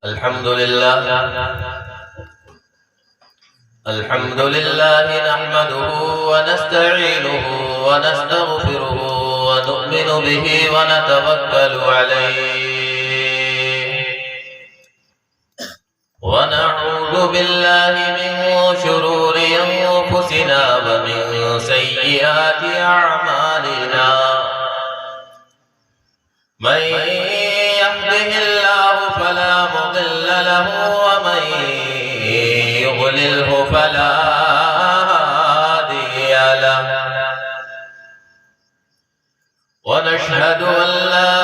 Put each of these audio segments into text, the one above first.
الحمد لله نحمده ونستعينه ونستغفره ونؤمن به ونتوكل عليه ونعوذ بالله من شرور أنفسنا ومن سيئات أعمالنا من يهده الله فلا مضل له ومن يضلله فلا هادي له ونشهد أن لا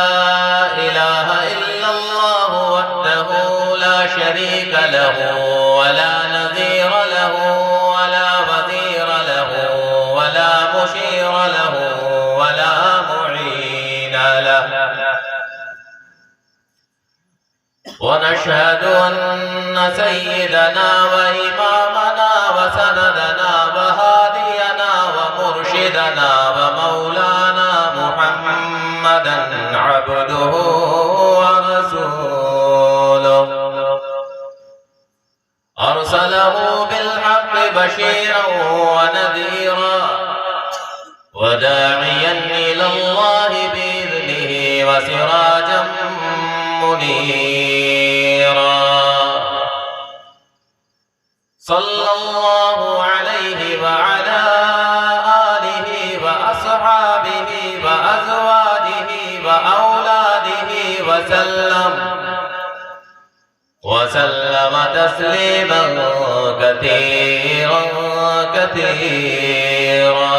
إله إلا الله وحده لا شريك له ولا نظير له ولا وزير له ولا مشير له ولا معين له ونشهد أن سيدنا وإمامنا وسندنا وهادينا ومرشدنا ومولانا محمدا عبده ورسوله أرسله بالحق بشيرا ونذيرا وداعيا إلى الله بإذنه وسراجا منيرا صلى الله عليه وعلى آله وأصحابه وأزواجه وأولاده وسلم تسليما كثيرا كثيرا.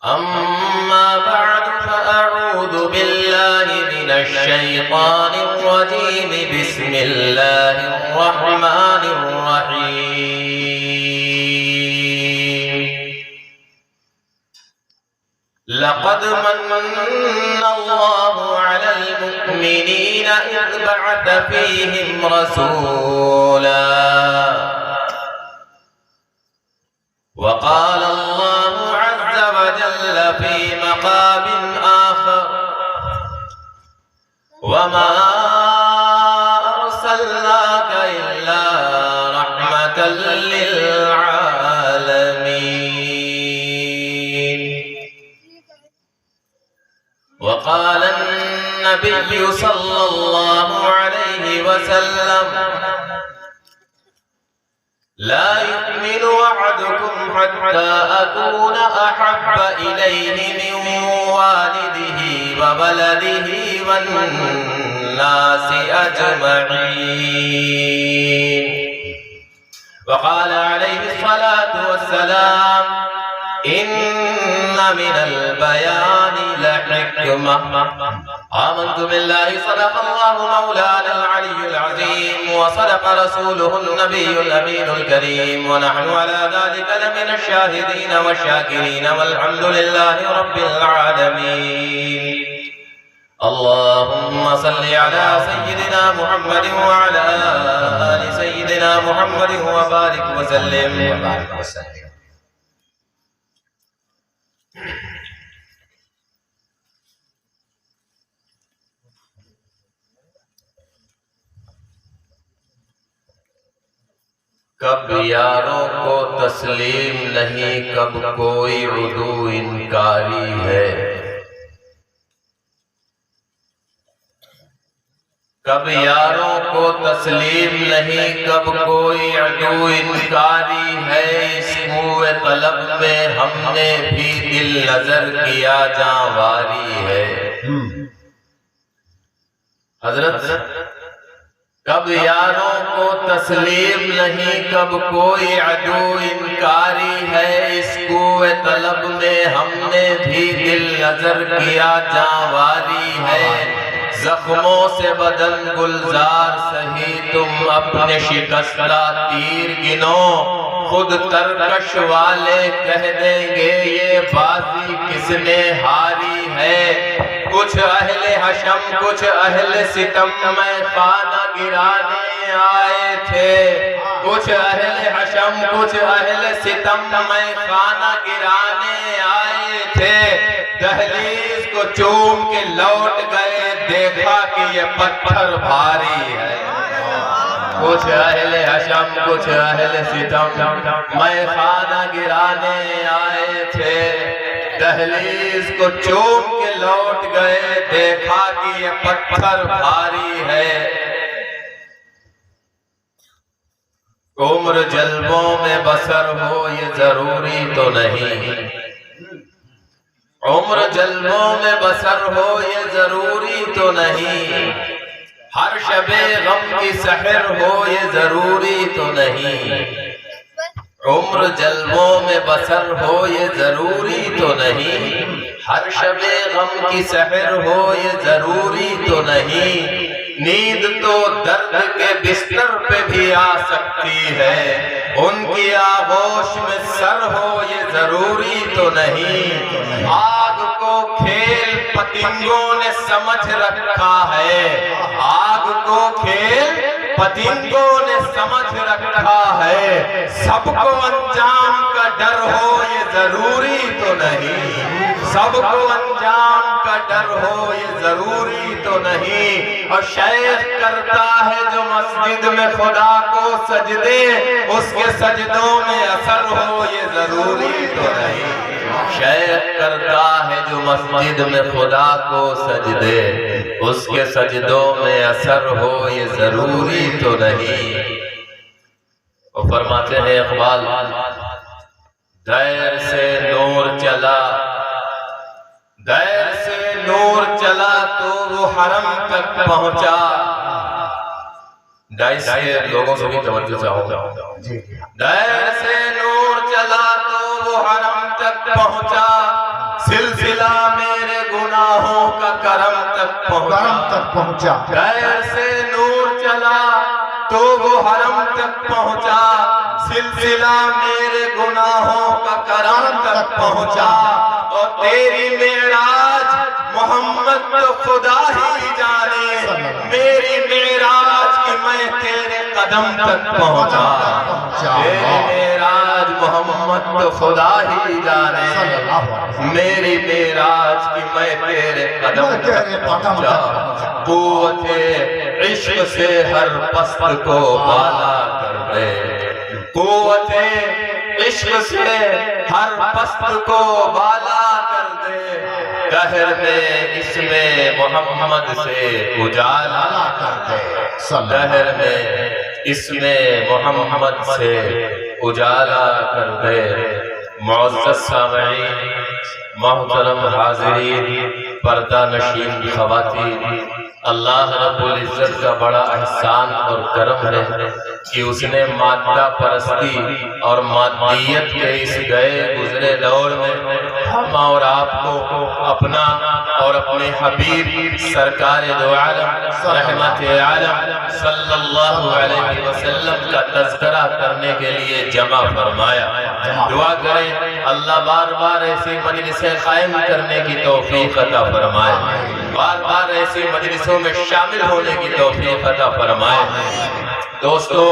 أما بعد فأعوذ بالله من الشيطان الرجيم بسم الله الرحمن الرحيم. لقد من الله على المؤمنين إذ بعث فيهم رسولا وقال الله عز وجل في مقام آخر وما أرسلناك إلا رحمة للعالمين. وقال النبي صلى الله عليه وسلم لا يؤمن أحدكم حتى أكون أحب إليه من والده وولده والناس أجمعين. وقال عليه الصلاة والسلام إن من البيان لحكمة. آمنت بالله صدق الله مولانا العلي العظيم وصدق رسوله النبي الأمين الكريم ونحن على ذلك لمن الشاهدين والشاكرين والحمد لله رب العالمين. اللهم صل على سيدنا محمد وعلى آل سيدنا محمد وبارك وسلم. کب یاروں کو تسلیم نہیں کب کوئی عدو انکاری ہے. کب یاروں کو تسلیم نہیں کب کوئی عدو انکاری ہے. اس کوئے طلب میں ہم نے بھی دل نظر کیا جانواری ہے. حضرت کب یاروں کو تسلیم نہیں کب کوئی عدو انکاری ہے. اس کوئے طلب میں ہم نے بھی دل نظر کیا جانواری ہے. زخموں سے بدن گلزار سہی تم اپنے شکستہ تیر گنو. خود ترکش والے کہہ دیں گے یہ بازی کس نے ہاری ہے. کچھ اہل حشم کچھ اہل ستم میں خانہ گرانے آئے تھے. کچھ اہل حشم کچھ اہل ستم میں خانہ گرانے آئے تھے. دہلیز کو چوم کے لوٹ گئے دیکھا کہ یہ پتھر بھاری ہے۔ کچھ اہل حشم کچھ اہل ستم میں خانہ گرانے آئے تھے، دہلیز کو چوم کے لوٹ گئے، دیکھا کہ یہ پتھر بھاری ہے۔ عمر جلووں میں بسر ہو یہ ضروری تو نہیں، عمر جلووں میں بسر ہو یہ ضروری تو نہیں، ہر شب غم کی سحر ہو یہ ضروری تو نہیں، عمر جلووں میں بسر ہو یہ ضروری تو نہیں، ہر شب غم کی سحر ہو یہ ضروری تو نہیں، نیند تو درد کے بستر پہ بھی آ سکتی ہے، ان کی آغوش میں سر ہو یہ ضروری تو نہیں، آگ کو کھیل پتنگوں نے سمجھ رکھا ہے، آگ کو کھیل پتنگوں نے سمجھ رکھا ہے، سب کو انجام کا ڈر ہو یہ ضروری تو نہیں، سب کو انجام کا ڈر ہو یہ ضروری تو نہیں، اور شیخ کرتا ہے جو مسجد میں خدا کو سجدے، اس کے سجدوں میں اثر ہو یہ ضروری تو نہیں، شیخ کرتا ہے جو مسجد میں خدا کو سجدے، اس کے سجدوں میں اثر ہو یہ ضروری تو نہیں۔ وہ فرماتے ہیں اقبال، دیر سے نور چلا، دیر سے نور چلا تو وہ حرم تک پہنچا، ڈائس کے لوگوں سے بھی توجہ چاہوں گا، دیر سے نور چلا تو وہ حرم تک پہنچا، سلسلہ میرے گناہوں کا کرم تک پہنچا، دیر سے نور چلا تو وہ حرم تک پہنچا، سلسلہ میرے گناہوں کا کرم تک پہنچا، اور تیری معراج محمد تو خدا ہی جانے، میری معراج کہ میں تیرے قدم تک پہنچا، تیری معراج محمد تو خدا ہی جانے، میری معراج کہ میں تیرے قدم تک پہنچا، قوت عشق سے ہر پست کو بالا کر دے، قوت عشق سے ہر پست کو بالا کر دے، دہر میں اس میں محمد سے اجالا کر دے، دہر میں اس میں محمد سے اجالا کر دے۔ معزز سامعین، محترم حاضرین، پردہ نشین خواتین، اللہ رب العزت کا بڑا احسان اور کرم ہے کہ اس نے مادہ پرستی اور مادیت کے اس گئے گزرے دور میں ہم اور آپ کو اپنا اور اپنے حبیب سرکار دو عالم رحمت عالم صلی اللہ علیہ وسلم کا تذکرہ کرنے کے لیے جمع فرمایا۔ دعا کریں اللہ بار بار ایسی مجلسیں قائم کرنے کی توفیق عطا فرمائے، بار بار ایسی مجلسوں میں شامل ہونے کی توفیق عطا فرمائے۔ دوستو،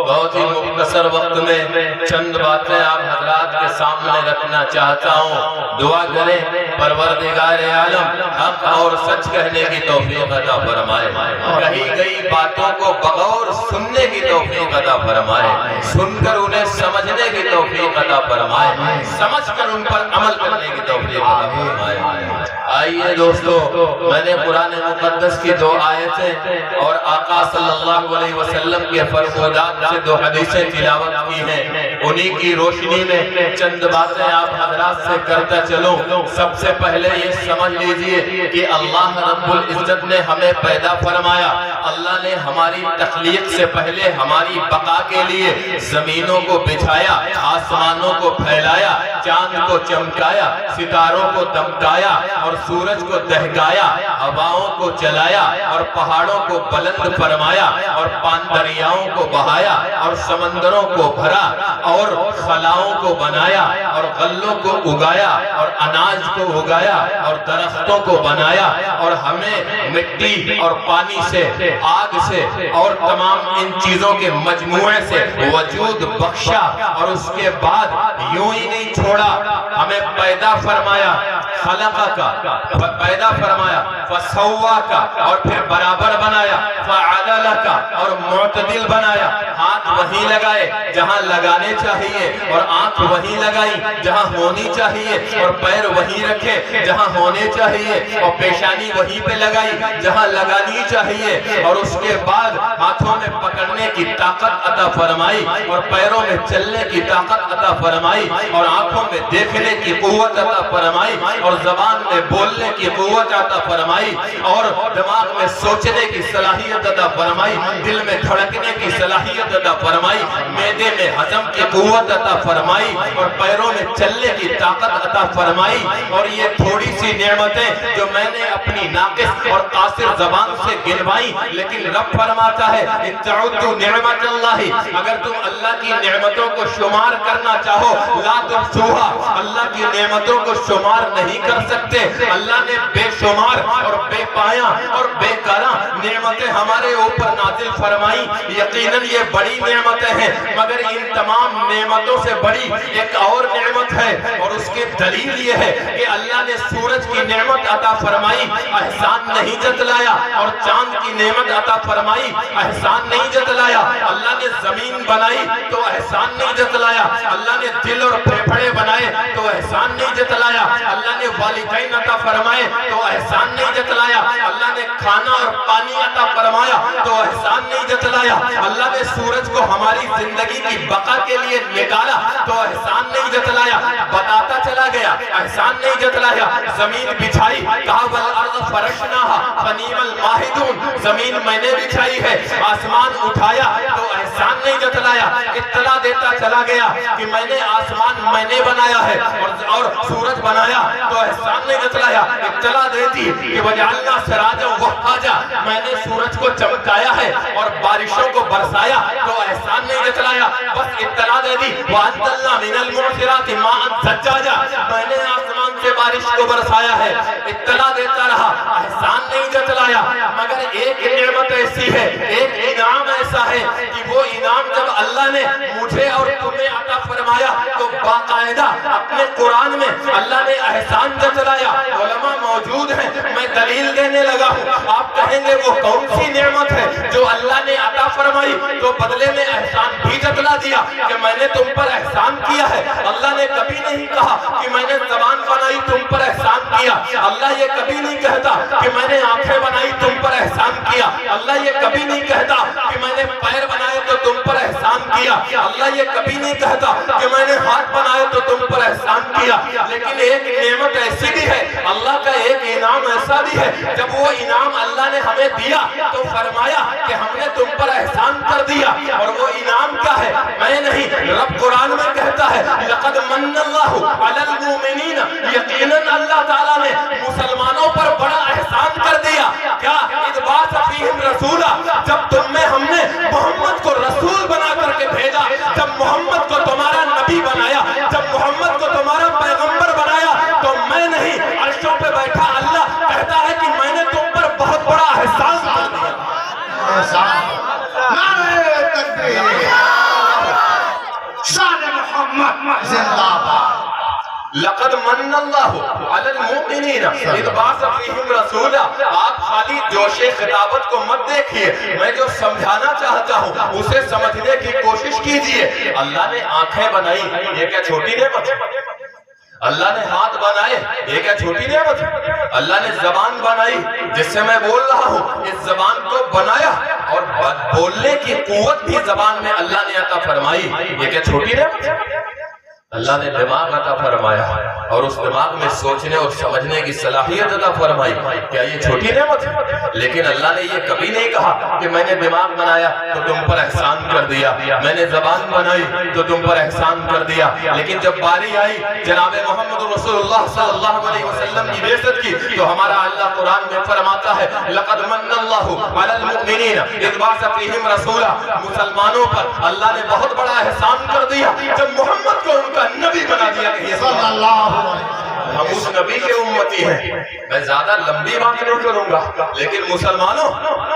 بہت ہی مختصر وقت میں چند باتیں آپ حضرات کے سامنے رکھنا چاہتا ہوں، دعا کریں پروردگار عالم حق اور سچ کہنے کی توفیق عطا فرمائے، کہی گئی باتوں کو بغور سننے کی توفیق عطا فرمائے، سن کر انہیں سمجھنے کی توفیق عطا فرمائے، سمجھ کر ان پر عمل کرنے کی توفیق عطا فرمائے۔ آئیے دوستو، میں نے قرآن مقدس کی 2 آیتیں اور آقا صلی اللہ علیہ وسلم کے فرمودات سے 2 حدیثیں تلاوت کی ہیں، انہی کی روشنی میں چند باتیں آپ حضرات سے کرتا چلوں۔ سب سے پہلے یہ سمجھ لیجئے کہ اللہ رب العزت نے ہمیں پیدا فرمایا، اللہ نے ہماری تخلیق سے پہلے ہماری بقا کے لیے زمینوں کو بچھایا، آسمانوں کو پھیلایا، چاند کو چمکایا، ستاروں کو دمکایا اور سورج کو دہکایا، ہواؤں کو چلایا اور پہاڑوں کو بلند فرمایا اور دریاؤں کو بہایا اور سمندروں کو بھرا اور خلاؤں کو بنایا اور غلوں کو اگایا اور اناج کو اگایا اور درختوں کو بنایا اور ہمیں مٹی اور پانی سے، آگ سے اور تمام ان چیزوں کے مجموعے سے وجود بخشا، اور اس کے بعد یوں ہی نہیں چھوڑا، ہمیں پیدا فرمایا، خلقہ کا پیدا فرمایا، فسوا کا اور پھر برابر بنایا، فعدل کا اور معتدل بنایا، ہاتھ وہیں لگائے جہاں لگانے چاہیے اور آنکھ وہیں لگائی جہاں ہونی چاہیے اور پیر وہیں رکھے جہاں ہونے چاہیے اور پیشانی وہیں پہ لگائی جہاں لگانی چاہیے، اور اس کے بعد ہاتھوں میں پکڑنے کی طاقت عطا فرمائی اور پیروں میں چلنے کی طاقت عطا فرمائی اور آنکھوں میں دیکھنے کی قوت عطا فرمائی اور زبان میں بولنے کی قوت عطا فرمائی اور دماغ میں سوچنے کی صلاحیت عطا فرمائی، دل میں دھڑکنے کی صلاحیت عطا فرمائی، معدے میں ہضم کی قوت عطا فرمائی اور پیروں میں چلنے کی طاقت عطا فرمائی۔ اور یہ تھوڑی سی نعمتیں جو میں نے اپنی ناقص اور قاصر زبان سے گنوائی، لیکن رب فرماتا ہے ان تعدوا نعمت اللہ، اگر تم اللہ کی نعمتوں کو شمار کرنا چاہو لا تحصوها، اللہ کی نعمتوں کو شمار نہیں کر سکتے۔ اللہ نے بے شمار اور بے پایاں اور بے کراں نعمتیں ہمارے اوپر نازل فرمائی، یقیناً یہ بڑی نعمتیں ہیں، مگر ان تمام نعمتوں سے بڑی ایک اور نعمت ہے، اور اس کی دلیل یہ ہے کہ اللہ نے سورج کی نعمت عطا فرمائی، احسان نہیں جتلایا، اور چاند کی نعمت عطا فرمائی، احسان نہیں جتلایا۔ اللہ نے زمین بنائی تو احسان نہیں جتلایا، اللہ نے دل اور پھیپھڑے بنائے تو احسان نہیں جتلایا، اللہ نے والدین عطا فرمائے تو احسان نہیں جتلایا، اللہ نے کھانا اور پانی عطا فرمایا تو احسان نہیں جتلایا، اللہ نے سورج کو ہماری زندگی کی بقا کے لیے نکالا تو احسان نہیں جتلایا، بتاتا چلا گیا، احسان نہیں جتلایا۔ زمین بچھائی، کہا والارض فرشناها فنعم الماہدون، زمین میں نے بچھائی ہے، آسمان اٹھایا تو احسان نہیں جتلایا، اطلاع دیتا چلا گیا کہ میں نے آسمان میں نے بنایا ہے اور سورج بنایا تو احسان نہیں جتلایا، اطلاع دیتی کہ وجعلنا سراجا وہاجا، میں نے سورج کو چمکایا ہے اور بارشوں کو برسایا تو احسان نہیں جتلایا، بس اطلاع دے دی وانزلنا من المعصرات ماء ثجاجا، میں نے آسمان سے بارش کو برسایا ہے، اطلاع دیتا رہا، احسان نہیں جتلایا۔ مگر ایک نعمت ایسی ہے، ایک انعام ایسا ہے کہ وہ انعام جب اللہ نے مجھے اور تمہیں عطا فرمایا تو باقاعدہ اپنے قرآن میں اللہ نے احسان جتلایا، علماء موجود ہیں، میں دلیل دینے لگا ہوں، آپ کہیں گے وہ کون سی نعمت ہے جو اللہ نے عطا فرمائی تو بدلے میں احسان بھی جتلا دیا کہ میں نے تم پر احسان کیا ہے۔ اللہ نے کبھی نہیں کہا کہ میں نے زبان بنائی تم پر احسان کیا، اللہ یہ کبھی نہیں کہتا کہ میں نے آنکھیں بنائی تم پر احسان کیا، اللہ یہ کبھی نہیں کہتا کہ میں نے پیر بنائے تو تم پر احسان کیا، اللہ یہ کبھی نہیں کہتا کہ میں نے ہاتھ بنائے تو تم پر احسان کیا۔ لیکن ایک نعمت ایسی بھی ہے، اللہ کا ایک انعام ایسا بھی ہے، جب وہ انعام اللہ نے ہمیں دیا تو فرمایا کہ ہم نے تم پر احسان کر دیا، اور وہ انعام کیا ہے؟ میں نہیں، رب قرآن میں کہتا ہے لقد من اللہ علی المؤمنین، یقیناً اللہ تعالیٰ نے مسلمانوں پر بڑا احسان کر دیا۔ کیا؟ اذ بعث فیہم رسولا، جب تم میں ہم نے محمد کو رسول بنا کر کے بھیجا، جب محمد کو تمہارا نبی بنایا، جب محمد کو تمہارا پیغمبر بنایا، تو میں نہیں، عرشوں پہ بیٹھا اللہ کہتا ہے کہ میں نے تم پر بہت بڑا احسان کر دیا۔ نعرہ تکبیر، شان محمد زندہ باد۔ لقد من اللہ علی المؤمنین اذ بعث فیہم رسولا، آپ خالی جوش خطابت کو مت دیکھیے، میں جو سمجھانا چاہتا ہوں اسے سمجھنے کی کوشش کیجئے۔ اللہ نے آنکھیں بنائی، یہ کیا چھوٹی نعمت ہے؟ اللہ نے ہاتھ بنائے، یہ کیا چھوٹی نعمت ہے؟ اللہ نے زبان بنائی جس سے میں بول رہا ہوں، اس زبان کو بنایا اور بولنے کی قوت بھی زبان میں اللہ نے عطا فرمائی، یہ کیا چھوٹی نعمت ہے؟ اللہ نے دماغ عطا فرمایا اور اس دماغ میں سوچنے اور سمجھنے کی صلاحیت عطا فرمائی، کیا یہ چھوٹی نعمت ہے؟ لیکن اللہ نے یہ کبھی نہیں کہا کہ میں نے دماغ بنایا تو تم پر احسان کر دیا، میں نے زبان بنائی تو تم پر احسان کر دیا۔ لیکن جب باری آئی جناب محمد رسول اللہ صلی اللہ علیہ وسلم کی بعثت کی تو ہمارا اللہ قرآن میں فرماتا ہے لقد من اللہ علی المؤمنین اذ بعث فیہم رسولا، مسلمانوں پر اللہ نے بہت بڑا احسان کر دیا جب محمد کو ان کا نبی بنا دیا۔ صلی اللہ علیہ وسلم۔ ہم اس نبی کے امتی ہیں. میں زیادہ لمبی بات نہیں کروں گا، لیکن مسلمانوں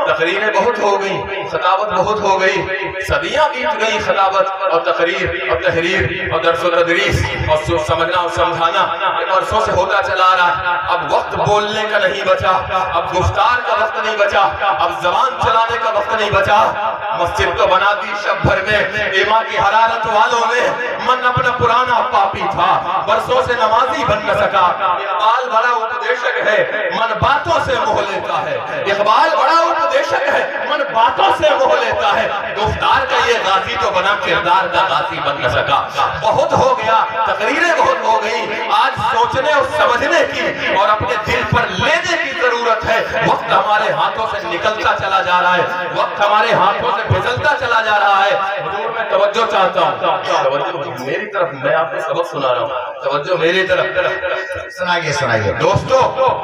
تقریریں بہت ہو گئی، خطابت بہت ہو گئی، صدیاں بیت گئی خطابت اور تقریر اور تحریر اور درس و تدریس اور سمجھنا اور سمجھانا برسوں سے ہوتا چلا رہا ہے. اب وقت بولنے کا نہیں بچا، اب گفتار کا وقت نہیں بچا، اب زبان چلانے کا وقت نہیں بچا. مسجد تو بنا دی شب بھر میں ایما کی حرارت والوں نے، من اپنا پرانا پاپی تھا، برسوں سے نمازی بن نہ سکا. اقبال بڑا اپدیشک ہے، من باتوں سے موہ لیتا ہے. اقبال بڑا اپدیشک ہے، من باتوں سے موہ لیتا ہے. گفتار کا یہ غازی تو بنا، کردار کا غازی بن نہ سکا. بہت ہو گیا، تقریریں بہت ہو گئی. آج سوچنے اور سمجھنے کی اور اپنے دل پر لینے کی ضرورت ہے. وقت ہمارے ہاتھوں سے نکلتا چلا جا رہا ہے، وقت ہمارے ہاتھوں سے پھسلتا چلا جا رہا ہے. حضور میں توجہ چاہتا ہوں، توجہ میری طرف، میں آپ کو سبق سنا رہا ہوں، توجہ میری طرف. سنائیے سنائیے دوستو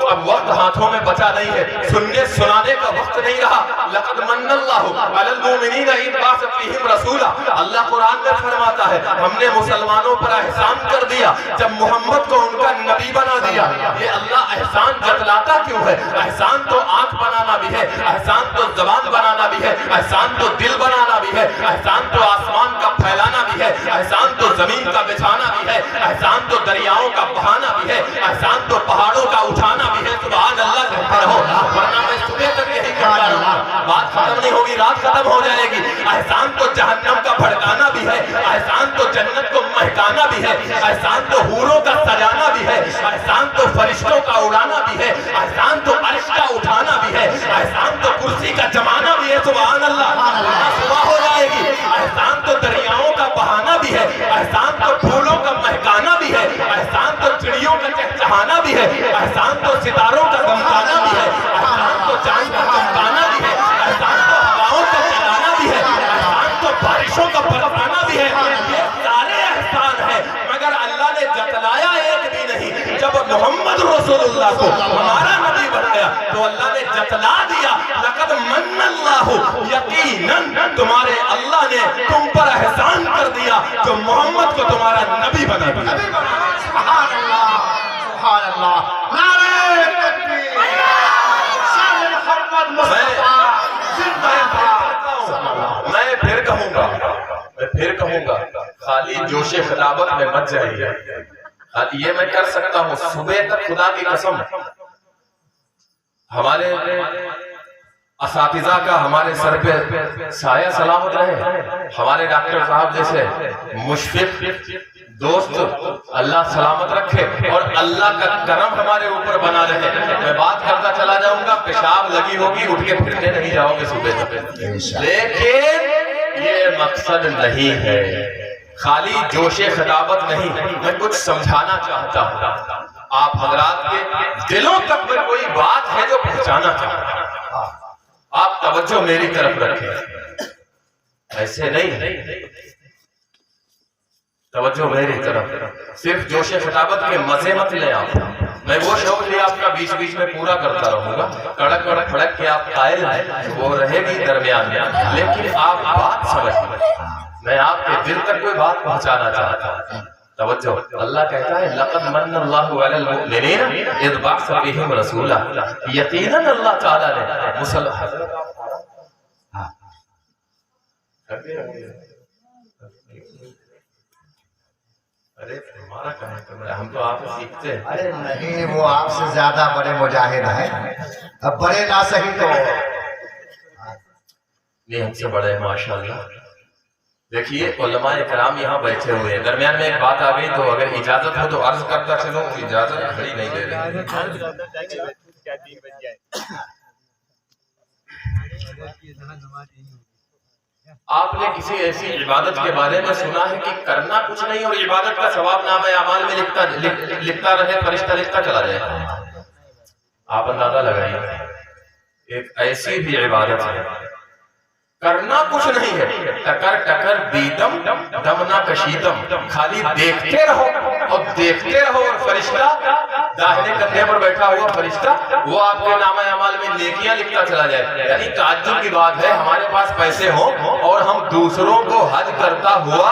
اب وقت ہاتھوں میں بچا نہیں ہے، سننے سنانے کا وقت نہیں رہا. لقد من اللہ علی المؤمنین اذ بعث فیہم رسولا. اللہ قرآن میں فرماتا ہے ہم نے مسلمانوں پر احسان کر دیا جب محمد کو ان کا نبی بنا دیا. یہ اللہ احسان جتلاتا کیوں ہے؟ احسان تو آنکھ بنانا بھی ہے، احسان تو زبان بنانا بھی ہے، احسان تو دل بنانا بھی ہے، احسان تو آسمان کا پھیلانا بھی ہے، احسان تو زمین کا بچھانا بھی ہے، احسان تو دریاؤں کا بہانا بھی ہے، احسان تو پہاڑوں کا اٹھانا بھی ہے. سبحان اللہ کہتے رہو، ورنہ میں صبح تک یہی کہتا رہوں گا، بات ختم نہیں ہوگی، رات ختم ہو جائے گی. احسان تو جہنم کا بھڑکانا بھی ہے، احسان تو جنت کو مہکانا بھی ہے، احسان تو حوروں کا سجانا بھی ہے، احسان تو فرشتوں کا اڑانا بھی ہے، احسان تو عرش کا اٹھانا بھی ہے، احسان تو کرسی کا جمانا بھی ہے. سبحان اللہ، صبح ہو جائے گی. احسان تو دریاؤں کا بہانا بھی ہے، احسان تو پھولوں کا مہکانا بھی ہے، احسان تو چڑیوں کا چہچہانا بھی ہے، احسان تو ستاروں کا دمکانا بھی ہے، احسان تو چاند کا چمکانا بھی ہے، احسان تو ہواؤں کا چلانا بھی ہے، احسان تو بارشوں کا برسانا بھی ہے. یہ سارے احسان ہیں، مگر اللہ نے جتلایا ایک بھی نہیں. جب محمد رسول اللہ کو ہمارا نبی بن گیا تو اللہ نے جتلا دیا. لقد من اللہ، یقیناً تمہارے اللہ نے تم پر احسان کر دیا جو محمد کو تمہارا نبی بنا دیا. سبحان اللہ سبحان اللہ. نعرہ تکبیر، شان محمد مصطفیٰ زندہ باد. میں پھر کہوں گا خالی جوش خطابت میں مت جائیے. یہ میں کر سکتا ہوں صبح تک، خدا کی قسم ہمارے اساتذہ کا ہمارے سر پہ سایہ سلامت رہے. ہمارے ڈاکٹر صاحب جیسے مشفق دوست اللہ سلامت رکھے اور اللہ کا کرم ہمارے اوپر بنا رہے. میں بات کرتا چلا جاؤں گا، پیشاب لگی ہوگی، اٹھ کے پھرنے نہیں جاؤ گے صبح. لیکن یہ مقصد نہیں ہے، خالی جوش خطابت نہیں. میں کچھ سمجھانا چاہتا ہوں، آپ حضرات کے دلوں تک میں کوئی بات ہے جو پہنچانا چاہتا ہوں. آپ توجہ میری طرف رکھیں، ایسے نہیں، توجہ میری طرف. صرف جوش خطابت کے مزے مت لیں آپ. میں وہ شوق لے آپ کا بیچ بیچ میں پورا کرتا رہوں گا. کڑک کڑک کھڑک کے آپ قائل ہیں وہ رہے گی درمیان میں، لیکن آپ بات سمجھیں. میں آپ کے دل تک کوئی بات پہنچانا چاہتا ہوں. توجہ، اللہ کہتا ہے لقد من اللہ علی المؤمنین اذ بعث فیہم رسولا. یقیناً اللہ تعالیٰ نے مسلمان ارے ہمارا کہاں ہے، ہم تو آپ سے سیکھتے ہیں. ارے نہیں، وہ آپ سے زیادہ بڑے مجاہد ہیں. اب بڑے نہ صحیح تو یہ ہم سے بڑے ہیں ماشاءاللہ. دیکھیے علماء اکرام یہاں بیٹھے ہوئے ہیں. درمیان میں ایک بات آ گئی تو اگر اجازت ہو تو عرض کرتا چلوں. اجازت کھڑی نہیں دے رہے. آپ نے کسی ایسی عبادت کے بارے میں سنا ہے کہ کرنا کچھ نہیں اور عبادت کا ثواب نامہ اعمال میں لکھتا رہے، فرشتہ لکھتا چلا جائے؟ آپ اندازہ لگائیے، ایک ایسی بھی عبادت ہے کرنا کچھ نہیں ہے. ٹکر ٹکر دیدم دم نہ کشیدم، خالی دیکھتے رہو اور دیکھتے رہو. اور فرشتہ داہنے کندھے پر بیٹھا ہوا فرشتہ وہ آپ کے نامہ اعمال میں نیکیاں لکھتا چلا جائے. یعنی تعجب کی بات ہے ہمارے پاس پیسے ہوں اور ہم دوسروں کو حج کرتا ہوا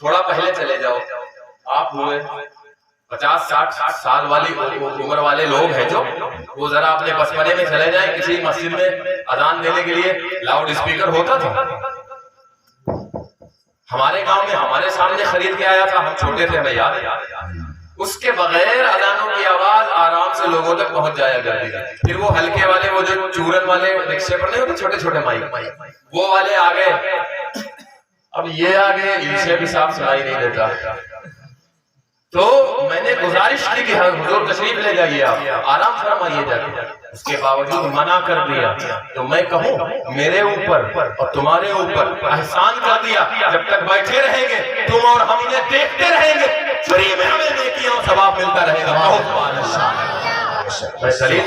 تھوڑا پہلے چلے جاؤ، آپ ہوئے 50-60 سال والی عمر والے لوگ ہیں جو، وہ ذرا اپنے بچپنے میں چلے جائیں کسی مسجد میں اذان دینے کے لیے لاؤڈ اسپیکر ہوتا تھا؟ ہمارے گاؤں میں ہمارے سامنے خرید کے آیا تھا، ہم چھوٹے تھے، ہمیں یاد ہے، اس کے بغیر اذانوں کی آواز آرام سے لوگوں تک پہنچ جایا کرتی تھی۔ پھر وہ ہلکے والے، وہ جو چورن والے رکشے پر نہیں ہوتے چھوٹے چھوٹے مائک، وہ والے آ گئے، اب یہ آگے ان سے بھی صاف سنائی نہیں دیتا۔ تو میں نے گزارش کی کہ حضور تشریف لے جائیے، آپ آرام فرمائیے جاتے، اس کے باوجود منع کر دیا۔ تو میں کہوں میرے اوپر اور تمہارے اوپر احسان کر دیا، جب تک بیٹھے رہیں گے تم اور ہم انہیں دیکھتے رہیں گے، فری میں ہمیں نیکیاں اور ثواب ملتا رہے گا۔ میں دلیل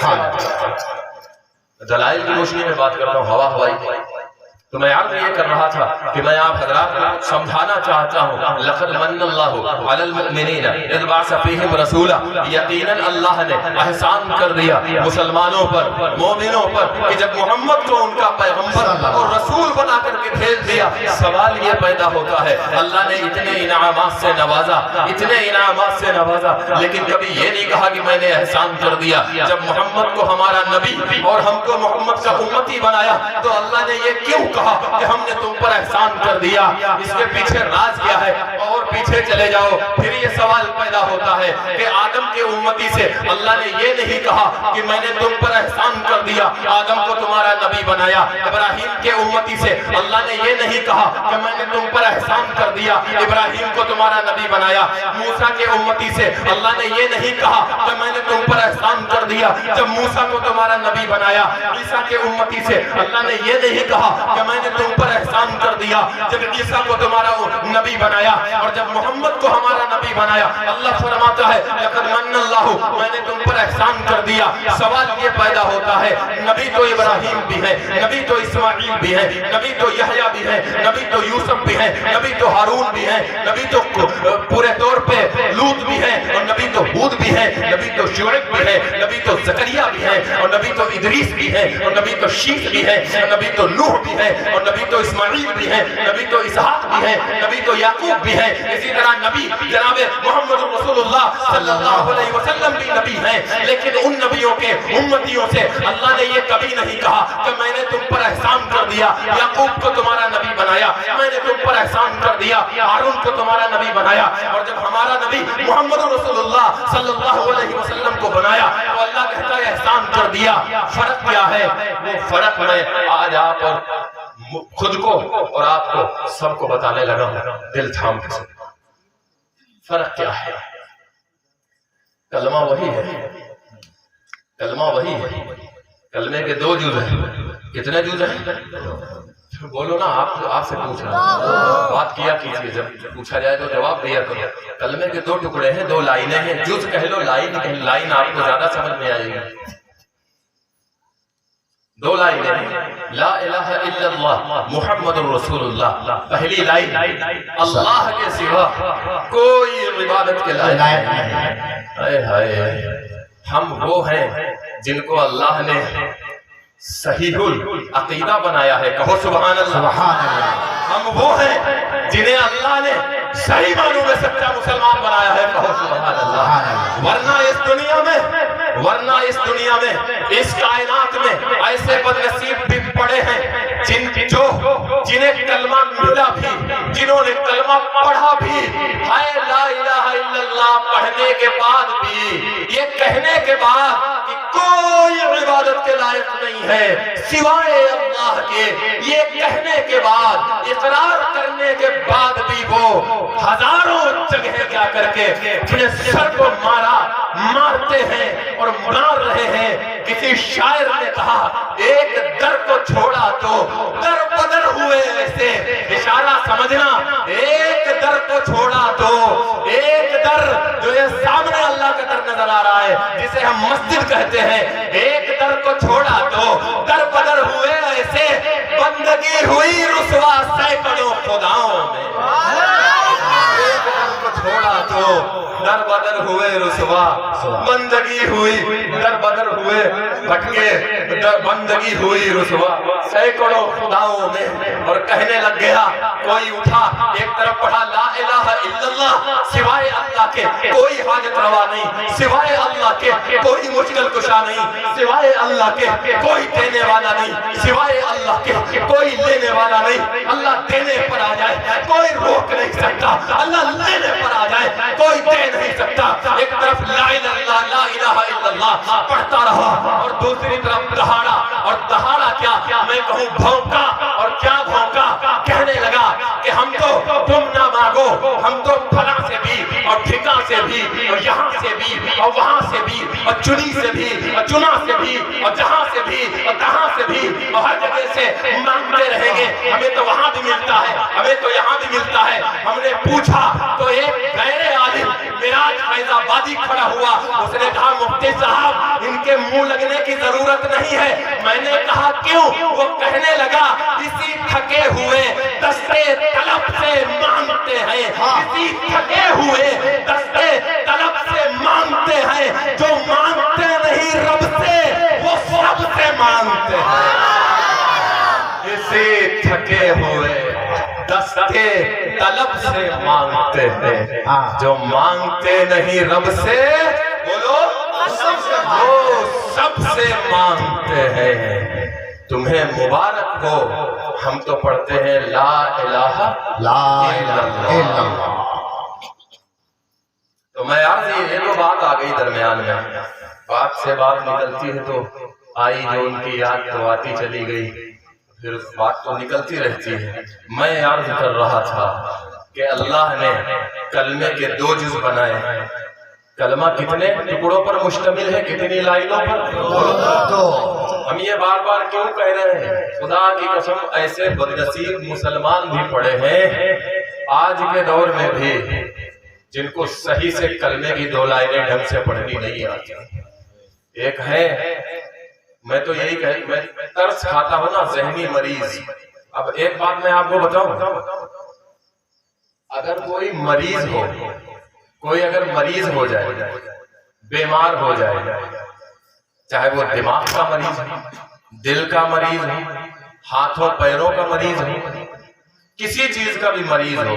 دلائل کی روشنی میں بات کرتا ہوں، ہوا ہوائی۔ تو میں عرض یہ کر رہا تھا کہ میں آپ حضرات کو سمجھانا چاہتا ہوں، لقد من اللہ علی المؤمنین اذ بعث فیہم رسولا، یقیناً اللہ نے احسان کر دیا مسلمانوں پر، مومنوں پر، کہ جب محمد کو ان کا پیغمبر اور رسول بنا کر کے بھیج دیا۔ سوال یہ پیدا ہوتا ہے، اللہ نے اتنے انعامات سے نوازا، اتنے انعامات سے نوازا، لیکن کبھی یہ نہیں کہا کہ میں نے احسان کر دیا۔ جب محمد کو ہمارا نبی اور ہم کو محمد کا امتی بنایا تو اللہ نے یہ کیوں کہا کہ ہم نے تم پر احسان کر دیا؟ اس کے پیچھے راز کیا ہے؟ اور پیچھے چلے جاؤ، پھر یہ سوال پیدا ہوتا ہے کہ آدم کے امتی سے اللہ نے یہ نہیں کہا کہ میں نے تم پر احسان کر دیا، آدم کو تمہارا نبی بنایا۔ ابراہیم کے امتی سے اللہ نے یہ نہیں کہا کہ میں نے تم پر احسان کر دیا، ابراہیم کو تمہارا نبی بنایا۔ موسیٰ کے امتی سے اللہ نے یہ نہیں کہا کہ میں نے تم پر احسان کر دیا، جب موسیٰ کو تمہارا نبی بنایا۔ عیسیٰ کے امتی سے اللہ نے یہ نہیں کہا کہ میں نے تم پر احسان کر دیا، جب عیسیٰ کو تمہارا نبی بنایا۔ اور جب محمد کو ہمارا نبی بنایا، اللہ فرماتا ہے لقد من اللہ، میں نے تم پر احسان کر دیا۔ سوال یہ پیدا ہوتا ہے، نبی تو ابراہیم بھی ہے، نبی تو اسماعیل بھی ہے، نبی تو یحییٰ بھی ہے، نبی تو یوسف بھی ہے، نبی تو ہارون بھی ہے، نبی تو پورے طور پہ لوط بھی ہے، اور نبی تو ہود بھی ہے، نبی تو شعیب بھی ہے، نبی تو زکریا بھی ہے، اور نبی تو ادریس بھی ہے، اور نبی تو شیث بھی ہے، اور نبی تو نوح بھی ہے، اور نبی تو اسماعیل بھی ہے، نبی تو اسحاق بھی ہے، نبی تو یعقوب بھی ہے۔ اسی طرح نبی جناب محمد رسول اللہ صلی اللہ علیہ وسلم بھی نبی ہیں، لیکن ان نبیوں کے امتیوں سے اللہ نے یہ کبھی نہیں کہا کہ میں نے تم پر احسان کر دیا، یعقوب کو تمہارا نبی بنایا، میں نے تم پر احسان کر دیا، ہارون کو تمہارا نبی بنایا۔ اور جب ہمارا نبی محمد رسول اللہ صلی اللہ علیہ وسلم کو بنایا تو اللہ کہتا ہے احسان کر دیا۔ فرق کیا ہے؟ وہ فرق میں آج آپ اور خود کو اور آپ کو سب کو بتانے لگا ہوں، دل تھام کے سن۔ فرق کیا ہے؟ کلمہ وہی ہے، کلمہ وہی ہے، کلمے کے دو جز ہیں۔ کتنے جز ہیں؟ بولو نا، آپ سے پوچھ رہا ہوں، بات کیا کیجئے، جب پوچھا جائے تو جواب دیا کرو۔ کلمے کے دو ٹکڑے ہیں، دو لائنیں ہیں، جز کہہ لو، لائن آپ کو زیادہ سمجھ میں آئے گی۔ دو لائنیں ہیں، لا الہ الا اللہ محمد رسول اللہ۔ پہلی لائن، اللہ کے سوا کوئی عبادت کے لائق نہیں۔ ہم وہ ہیں جن کو اللہ نے صحیح العقیدہ بنایا ہے، کہو سبحان اللہ۔ ہم وہ ہیں جنہیں اللہ نے صحیح معنوں میں سچا مسلمان بنایا ہے، کہو سبحان اللہ۔ ورنہ اس دنیا میں اس کائنات میں ایسے بدنصیب بھی پڑے ہیں جنہیں کلمہ ملا بھی، جنہوں نے کلمہ پڑھا بھی، ہائے لا الہ الا اللہ پڑھنے کے بعد بھی، یہ کہنے کے بعد کہ کوئی عبادت کے لائق نہیں ہے سوائے اللہ کے، یہ کہنے کے بعد، اقرار کرنے کے بعد بھی وہ ہزاروں جگہ کیا کر کے اپنے سر کو مارتے ہیں اور مار رہے ہیں۔ کسی شاعر نے کہا ایک در کو چھوڑا تو در بدر ہوئے ایسے، اشارہ سمجھنا، ایک در کو چھوڑا تو ایک در، جو یہ سامنے اللہ کا در نظر آ رہا ہے جسے ہم مسجد کہتے ہیں، ایک در کو چھوڑا تو در بدر ہوئے ایسے، بندگی ہوئی رسوا سینکڑوں خداؤں میں۔ ایک در کو چھوڑا تو در بدر ہوئے رسوا، بندگی ہوئی در بدر ہوئے بھٹکے بندگی ہوئی رسوا سینکڑوں خداؤں میں، اور کہنے لگ گیا کوئی اٹھا ایک طرف پڑھا لا الہ الا اللہ، سوائے اللہ کے کوئی حاجت روا نہیں، سوائے اللہ کے کوئی مشکل کشا نہیں، سوائے اللہ کے کوئی دینے والا نہیں، سوائے اللہ کے کوئی لینے والا نہیں۔ اللہ دینے پر آ جائے کوئی روک نہیں سکتا، اللہ لینے پر آ جائے کوئی دے نہیں سکتا۔ ایک طرف لا الہ الا اللہ پڑھتا رہا اور دوسری طرف دہاڑا، اور دہاڑا کیا میں کہوں بھونکا، اور کیا بھونکا، کہنے لگا کہ ہم تو تم نہ مانگو، ہم تو پھلاں سے بھی اور ٹھکا سے بھی اور یہاں سے بھی اور وہاں سے بھی اور چنی سے بھی اور چنا سے بھی اور جہاں سے بھی اور تہاں سے بھی اور ہر جگہ سے مانگتے رہیں گے، ہمیں تو وہاں بھی ملتا ہے، ہمیں تو یہاں بھی ملتا ہے۔ ہم نے پوچھا تو ایک غیر عالم معراج فیض آبادی کھڑا ہوا، اس نے کہا مفتی صاحب ان کے منہ لگنے کی ضرورت نہیں ہے۔ میں نے کہا کیوں؟ وہ کہنے لگا اسی تھکے ہوئے دستے طلب سے مانگتے ہیں، اسی تھکے ہوئے دستے طلب سے مانگتے ہیں، جو مانگتے نہیں رب سے وہ سب سے مانگتے ہیں۔ اسی تھکے ہوئے دستے طلب سے مانگتے ہیں، جو مانگتے نہیں رب سے بولو وہ سب سے مانگتے ہیں۔ تمہیں مبارک ہو، ہم تو پڑھتے ہیں لا الہ الا اللہ۔ تو میں عرض یہ تو بات آ گئی درمیان میں، بات سے بات نکلتی ہے تو آئی، جو ان کی یاد تو آتی چلی گئی، پھر بات تو نکلتی رہتی ہے۔ میں عرض کر رہا تھا کہ اللہ نے کلمے کے 2 جز بنائے ہیں۔ کلمہ کتنے ٹکڑوں پر مشتمل ہے، کتنی لائنوں پر؟ 2۔ ہم یہ بار بار کیوں کہہ رہے ہیں؟ خدا کی قسم ایسے بدنصیب مسلمان بھی پڑے ہیں آج کے دور میں بھی جن کو صحیح سے کلمے کی 2 لائنیں ڈھنگ سے پڑھنی نہیں آتی۔ ایک ہے، میں تو یہی میں ترس کھاتا ہوں نا، ذہنی مریض۔ اب ایک بات میں آپ کو بتاؤں، اگر کوئی مریض ہو، کوئی اگر مریض ہو جائے، بیمار ہو جائے، چاہے وہ دماغ کا مریض ہو، دل کا مریض ہو، ہاتھوں پیروں کا مریض ہو، کسی چیز کا بھی مریض ہو،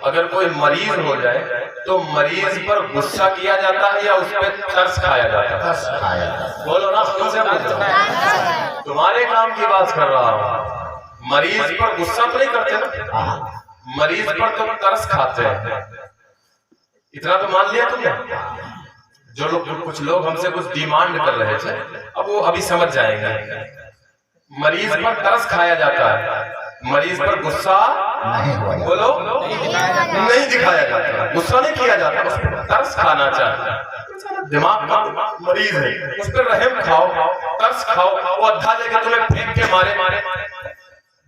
اگر کوئی مریض ہو جائے تو مریض پر غصہ کیا جاتا ہے یا اس پہ ترس کھایا جاتا ہے؟ بولو نا، تم سے پوچھو، تمہارے کام کی بات کر رہا ہوں۔ مریض پر غصہ تو نہیں کرتے نا، مریض پر تم ترس کھاتے ہیں۔ اتنا تو مان لیا تم نے؟ جو لوگ کچھ لوگ ہم سے کچھ ڈیمانڈ کر رہے تھے، اب وہ ابھی سمجھ جائیں گے۔ مریض پر ترس کھایا جاتا ہے، مریض پر غصہ بولو نہیں دکھایا جاتا، غصہ نہیں کیا جاتا، اس پر ترس کھانا چاہتا ہے۔ دماغ کا مریض ہے، اس پر رحم کھاؤ، ترس کھاؤ، وہ ادھا لے کے تمہیں پھینک کے مارے۔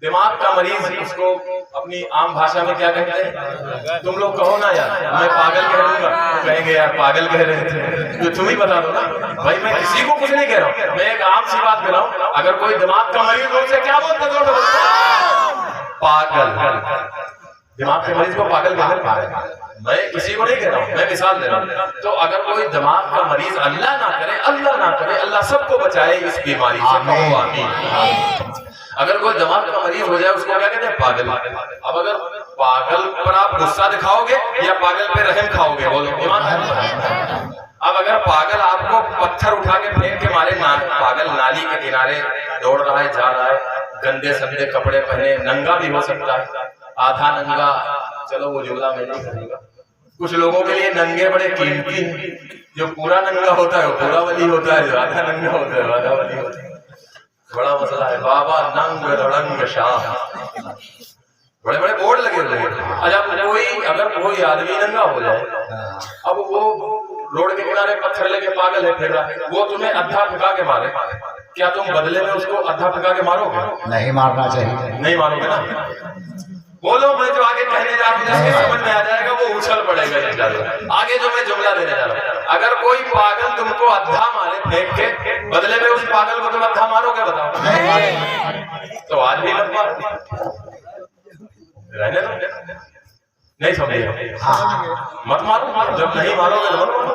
دماغ کا مریض اس کو اپنی عام بھاشا میں کیا کہتے ہیں؟ تم لوگ کہو نا یار، میں پاگل کہہ دوں گا، کہیں گے یار پاگل کہہ رہے تھے، جو تم ہی بتا دو نا بھائی، میں کسی کو کچھ نہیں کہہ رہا ہوں، میں ایک عام سی بات کر رہا ہوں۔ اگر کوئی دماغ کا مریض ہو اسے کیا بولتے ہیں؟ پاگل۔ دماغ کے مریض کو پاگل کہتے ہیں، میں کسی کو نہیں کہہ رہا ہوں، میں مثال دے رہا ہوں۔ تو اگر کوئی دماغ کا مریض، اللہ نہ کرے، اللہ نہ کرے، اللہ سب کو بچائے اس بیماری سے، کہو آمین۔ اگر کوئی دماغ کا مریض ہو جائے اس کو کیا کہتے ہیں؟ پاگل۔ اب اگر پاگل پر آپ غصہ دکھاؤ گے یا پاگل پہ رحم کھاؤ گے؟ بولو ایمان۔ اب اگر پاگل آپ کو پتھر اٹھا کے پھینک کے مارے، پاگل نالی کے کنارے دوڑ رہا ہے، جا رہا ہے، گندے سندے کپڑے پہنے، ننگا بھی ہو سکتا ہے، آدھا ننگا، چلو وہ جملہ میں نہیں کروں گا، کچھ لوگوں کے لیے ننگے بڑے قیمتی ہیں، جو پورا ننگا ہوتا ہے وہ پورا ولی ہوتا ہے، جو آدھا ننگا ہوتا ہے وہ آدھا ولی ہوتا ہے۔ بڑا مسئلہ ہے، بابا ننگ رنگ شاہ، بڑے بڑے بورڈ لگے ہوئے ہیں۔ اگر کوئی آدمی ننگا ہو جائے، اب وہ روڈ کے کنارے پتھر لے کے پاگل ہے پھر رہا ہے، وہ تمہیں ادھا پھکا کے مارے، کیا تم بدلے میں اس کو ادھا پھکا کے مارو گے؟ نہیں مارنا چاہیے، نہیں مارو گے نا۔ بولو، میں جو آگے کہنے جا رہا ہوں جس کے سمجھ میں آ جائے گا وہ اچھل پڑے گا انشاءاللہ۔ آگے جو میں جملہ دینے جا رہا ہوں، اگر کوئی پاگل تم کو ادھا مارے پھینک کے، بدلے میں اس پاگل کو تم ادھا مارو گے؟ بتاؤ۔ تو آج بھی مت مارو، رہنے دو، نہیں سمجھے؟ مت مارو، جب نہیں مارو گے تو مت مارو۔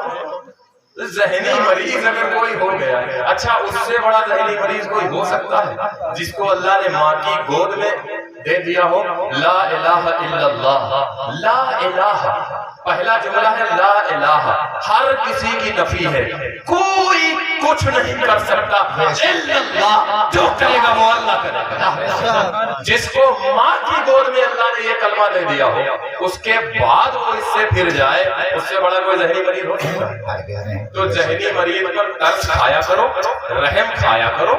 ذہنی مریض اگر کوئی ہو گیا ہے، اچھا اس سے بڑا ذہنی مریض کوئی ہو سکتا ہے جس کو اللہ نے ماں کی گود میں دے دیا ہو؟ لا الہ الا اللہ، لا الہ پہلا جملہ ہے لا الہ، ہر کسی کی نفی ہے، کوئی کچھ نہیں کر سکتا الا اللہ، جو کرے گا وہ اللہ کرے گا۔ جس کو ماں کی گود میں اللہ نے یہ کلمہ دے دیا ہو، اس کے بعد وہ اس سے پھر جائے، اس سے بڑا کوئی ذہنی مریض ہو سکتا ہے؟ تو ذہنی مریض پر ترس کھایا کرو، رحم کھایا کرو،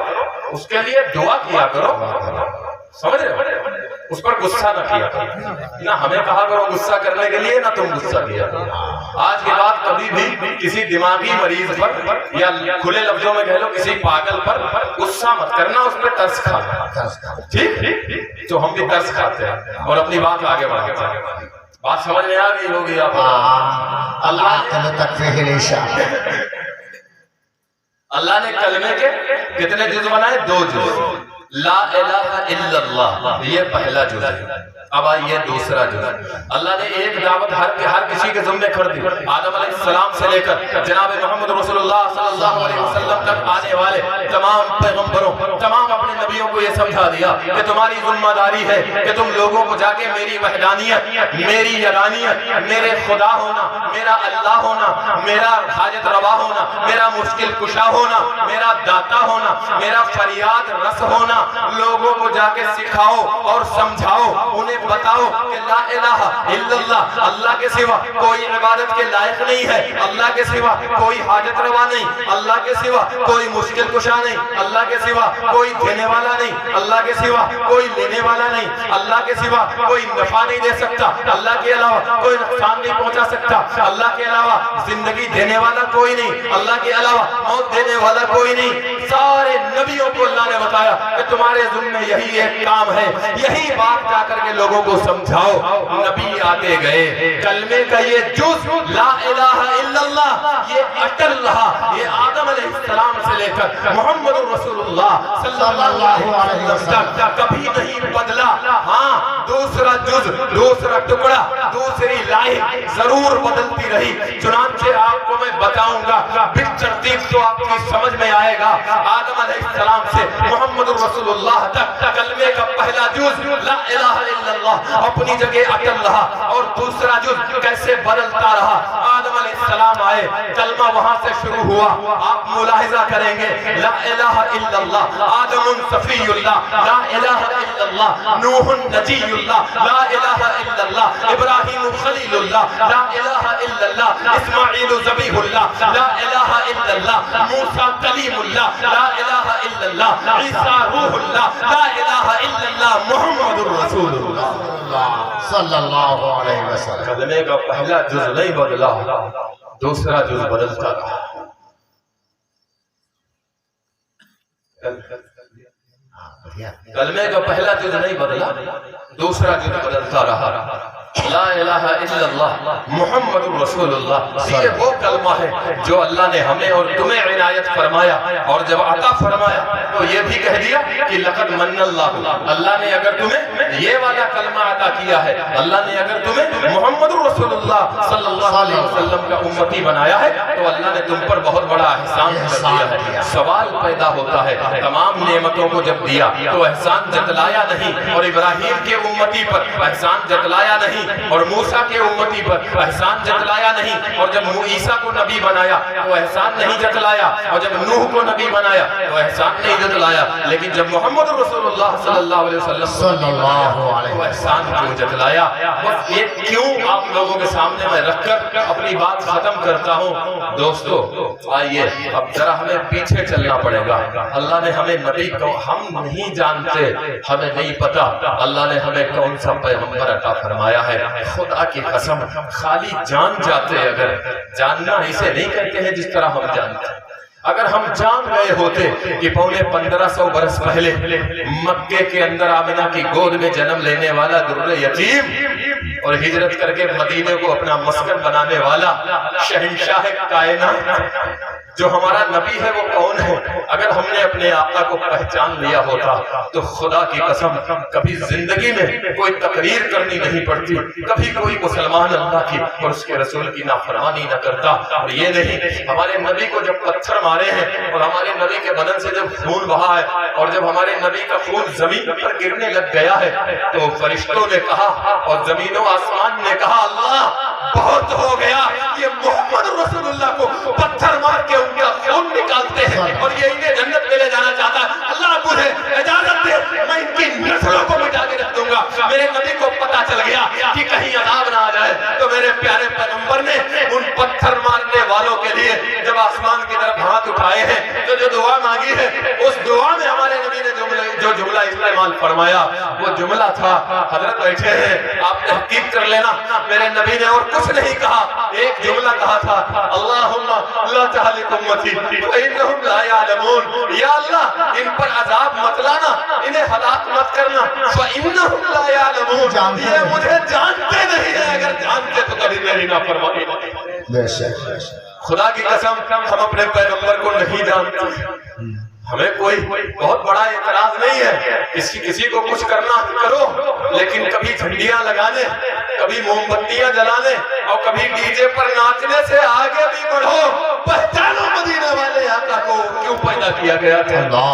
اس کے لیے دعا کیا کرو، سمجھ رہے ہو؟ اس پر غصہ نہ کیا کرو، نہ ہمیں کہا کرو غصہ کرنے کے لیے، نہ تم غصہ کیا کرو۔ آج کے بعد کبھی بھی کسی دماغی مریض پر یا کھلے لفظوں میں کہہ لو کسی پاگل پر غصہ مت کرنا، اس پہ ترس کھانا، ٹھیک؟ تو ہم بھی ترس کھاتے ہیں اور اپنی بات آگے بڑھاتے ہیں۔ بات سمجھ میں آ گئی ہوگی آپ؟ اللہ نے کلمے کے کتنے جز بنائے؟ 2 جز۔ لا الہ الا اللہ یہ پہلا جز ہے۔ اب آئیے دوسرا جز۔ اللہ نے ایک دعوت ہر کسی کے ذمہ کر دی، آدم علیہ السلام سے لے کر جناب محمد رسول اللہ صلی اللہ علیہ وسلم تک آنے والے تمام پیغمبروں، تمام اپنے نبیوں کو یہ سمجھا دیا کہ تمہاری ذمہ داری ہے کہ تم لوگوں کو جا کے میری وحدانیت، میری یگانیت، میرے خدا ہونا، میرا اللہ ہونا، میرا حاجت روا ہونا، میرا مشکل کشا ہونا، میرا داتا ہونا، میرا فریاد رس ہونا لوگوں کو جا کے سکھاؤ اور سمجھاؤ، انہیں بتاؤ کہ لا الہ الا اللہ، اللہ کے سوا کوئی عبادت کے لائق نہیں ہے، اللہ کے سوا کوئی حاجت روا نہیں، اللہ کے سوا کوئی مشکل کشا نہیں، اللہ کے سوا کوئی دینے والا نہیں، اللہ کے سوا کوئی لینے والا نہیں، اللہ کے سوا کوئی نفع نہیں دے سکتا، اللہ کے علاوہ کوئی نقصان نہیں پہنچا سکتا، اللہ کے علاوہ زندگی دینے والا کوئی نہیں، اللہ کے علاوہ موت دینے والا کوئی نہیں۔ سارے نبیوں کو اللہ نے بتایا کہ تمہارے ذمہ یہی ایک کام ہے، یہی بات جا کر کے لوگوں کو سمجھاؤ۔ نبی آتے گئے، کلمے کا یہ جز لا الہ الا اللہ یہ اٹل رہا، یہ آدم علیہ السلام سے لے کر محمد رسول اللہ صلی اللہ علیہ وسلم تک کبھی نہیں بدلا۔ ہاں دوسرا جز، دوسرا ٹکڑا، دوسری لائن ضرور بدلتی رہی، چنانچہ آپ کو میں بتاؤں گا بالترتیب تو آپ کی سمجھ میں آئے گا۔ آدم علیہ السلام سے محمد رسول اللہ تک کلمے کا پہلا جز لا الہ الا اللہ اپنی جگہ اٹل رہا، اور دوسرا جز کیسے بدلتا رہا۔ آدم علیہ السلام آئے، کلمہ وہاں سے شروع ہوا، آپ ملاحظہ کریں گے لا الہ الا اللہ، آدم صفی اللہ، لا الہ الا اللہ، نوح نجی اللہ، لا الہ الا اللہ، ابراہیم خلیل اللہ، لا الہ الا اللہ، اسماعیل ذبیح اللہ، لا الہ الا اللہ، موسیٰ کلیم اللہ، لا الہ الا اللہ، عیسیٰ روح اللہ، لا الہ الا اللہ، محمد رسول اللہ صلی اللہ علیہ وسلم۔ کلمے کا پہلا جز نہیں بدلا، دوسرا جز بدلتا رہا۔ کلمے کا پہلا جز نہیں بدلا، دوسرا جز بدلتا رہا۔ لا الہ الا اللہ محمد رسول اللہ یہ وہ کلمہ ہے جو اللہ نے ہمیں اور تمہیں عنایت فرمایا، اور جب عطا فرمایا تو یہ بھی کہہ دیا کہ لقد من اللہ، اللہ نے اگر تمہیں یہ والا کلمہ عطا کیا ہے، اللہ نے اگر تمہیں محمد رسول اللہ صلی اللہ علیہ وسلم کا امتی بنایا ہے تو اللہ نے تم پر بہت بڑا احسان کر دیا ہے۔ سوال پیدا ہوتا ہے، تمام نعمتوں کو جب دیا تو احسان جتلایا نہیں، اور ابراہیم کے امتی پر احسان جتلایا نہیں، اور موسیٰ کے امتی پر احسان جتلایا نہیں، اور جب عیسیٰ کو نبی بنایا تو احسان نہیں جتلایا، اور جب نوح کو نبی بنایا تو احسان نہیں جتلایا، لیکن جب محمد رسول اللہ صلی اللہ علیہ وسلم کو احسان کیوں جتلایا؟ بس یہ کیوں آپ لوگوں کے سامنے میں رکھ کر اپنی بات ختم کرتا ہوں۔ دوستو آئیے اب ذرا ہمیں پیچھے چلنا پڑے گا۔ اللہ نے ہمیں نبی کو ہم نہیں جانتے، ہمیں نہیں پتا اللہ نے ہمیں کون سا پیغمبر عطا فرمایا ہے۔ خدا کی قسم خالی جان جاتے، اگر جاننا اسے نہیں کہتے ہیں جس طرح ہم جانتے ہیں، اگر ہم جان گئے ہوتے کہ پونے 1500 برس پہلے مکے کے اندر آمنہ کی گود میں جنم لینے والا در یتیم اور ہجرت کر کے مدینے کو اپنا مسکن بنانے والا شہنشاہ کائنات جو ہمارا نبی ہے وہ کون ہے؟ اگر ہم نے اپنے آقا کو پہچان لیا ہوتا تو خدا کی قسم کبھی زندگی میں کوئی تقریر کرنی نہیں پڑتی، کبھی کوئی مسلمان اللہ کی اور اس کے رسول کی نافرمانی نہ کرتا۔ اور یہ نہیں، ہمارے نبی کو جب پتھر مارے ہیں اور ہمارے نبی کے بدن سے جب خون بہا ہے اور جب ہمارے نبی کا خون زمین پر گرنے لگ گیا ہے تو فرشتوں نے کہا اور زمین و آسمان نے کہا اللہ بہت ہو گیا، یہ محمد رسول اللہ کو پتھر مار کے ان کا خون نکالتے ہیں اور یہ انہیں جنت میں لے جانا چاہتا ہے، اللہ مجھے اجازت دے میں ان کی نسلوں کو مٹا کے رکھ دوں گا۔ میرے نبی کو پتا چل گیا کہ کہیں عذاب نہ آ جائے تو میرے پیارے پیغمبر نے ان پتھر مارنے والوں کے لیے جب آسمان کی طرف ہاتھ اٹھائے ہیں تو جو دعا مانگی ہے اس دعا میں ہمارے نبی نے جو جملہ استعمال فرمایا وہ جملہ تھا، حضرت بیٹھے ہیں آپ تحقیق کر لینا، میرے نبی نے اور کچھ نہیں کہا، ایک جملہ کہا تھا اللہم لا تہلک امتی فإنہم لا یعلمون، یا اللہ ان پر عذاب مت لانا، انہیں ہلاک مت کرنا، فإنہم لا یعلمون، یہ مجھے جانتے نہیں ہیں، اگر جانتے تو کبھی میری نافرمانی بے شک خدا کی قسم ہم اپنے پیغمبر کو نہیں جانتے۔ ہمیں کوئی بہت بڑا اعتراض نہیں ہے، کسی کو کچھ کرنا کرو، لیکن کبھی جھنڈیاں لگانے، کبھی موم بتیاں جلانے اور کبھی ڈی جے پر ناچنے سے آگے بھی بڑھو۔ پہچانو مدینہ والے آقا کو کیوں پیدا کیا گیا تھا۔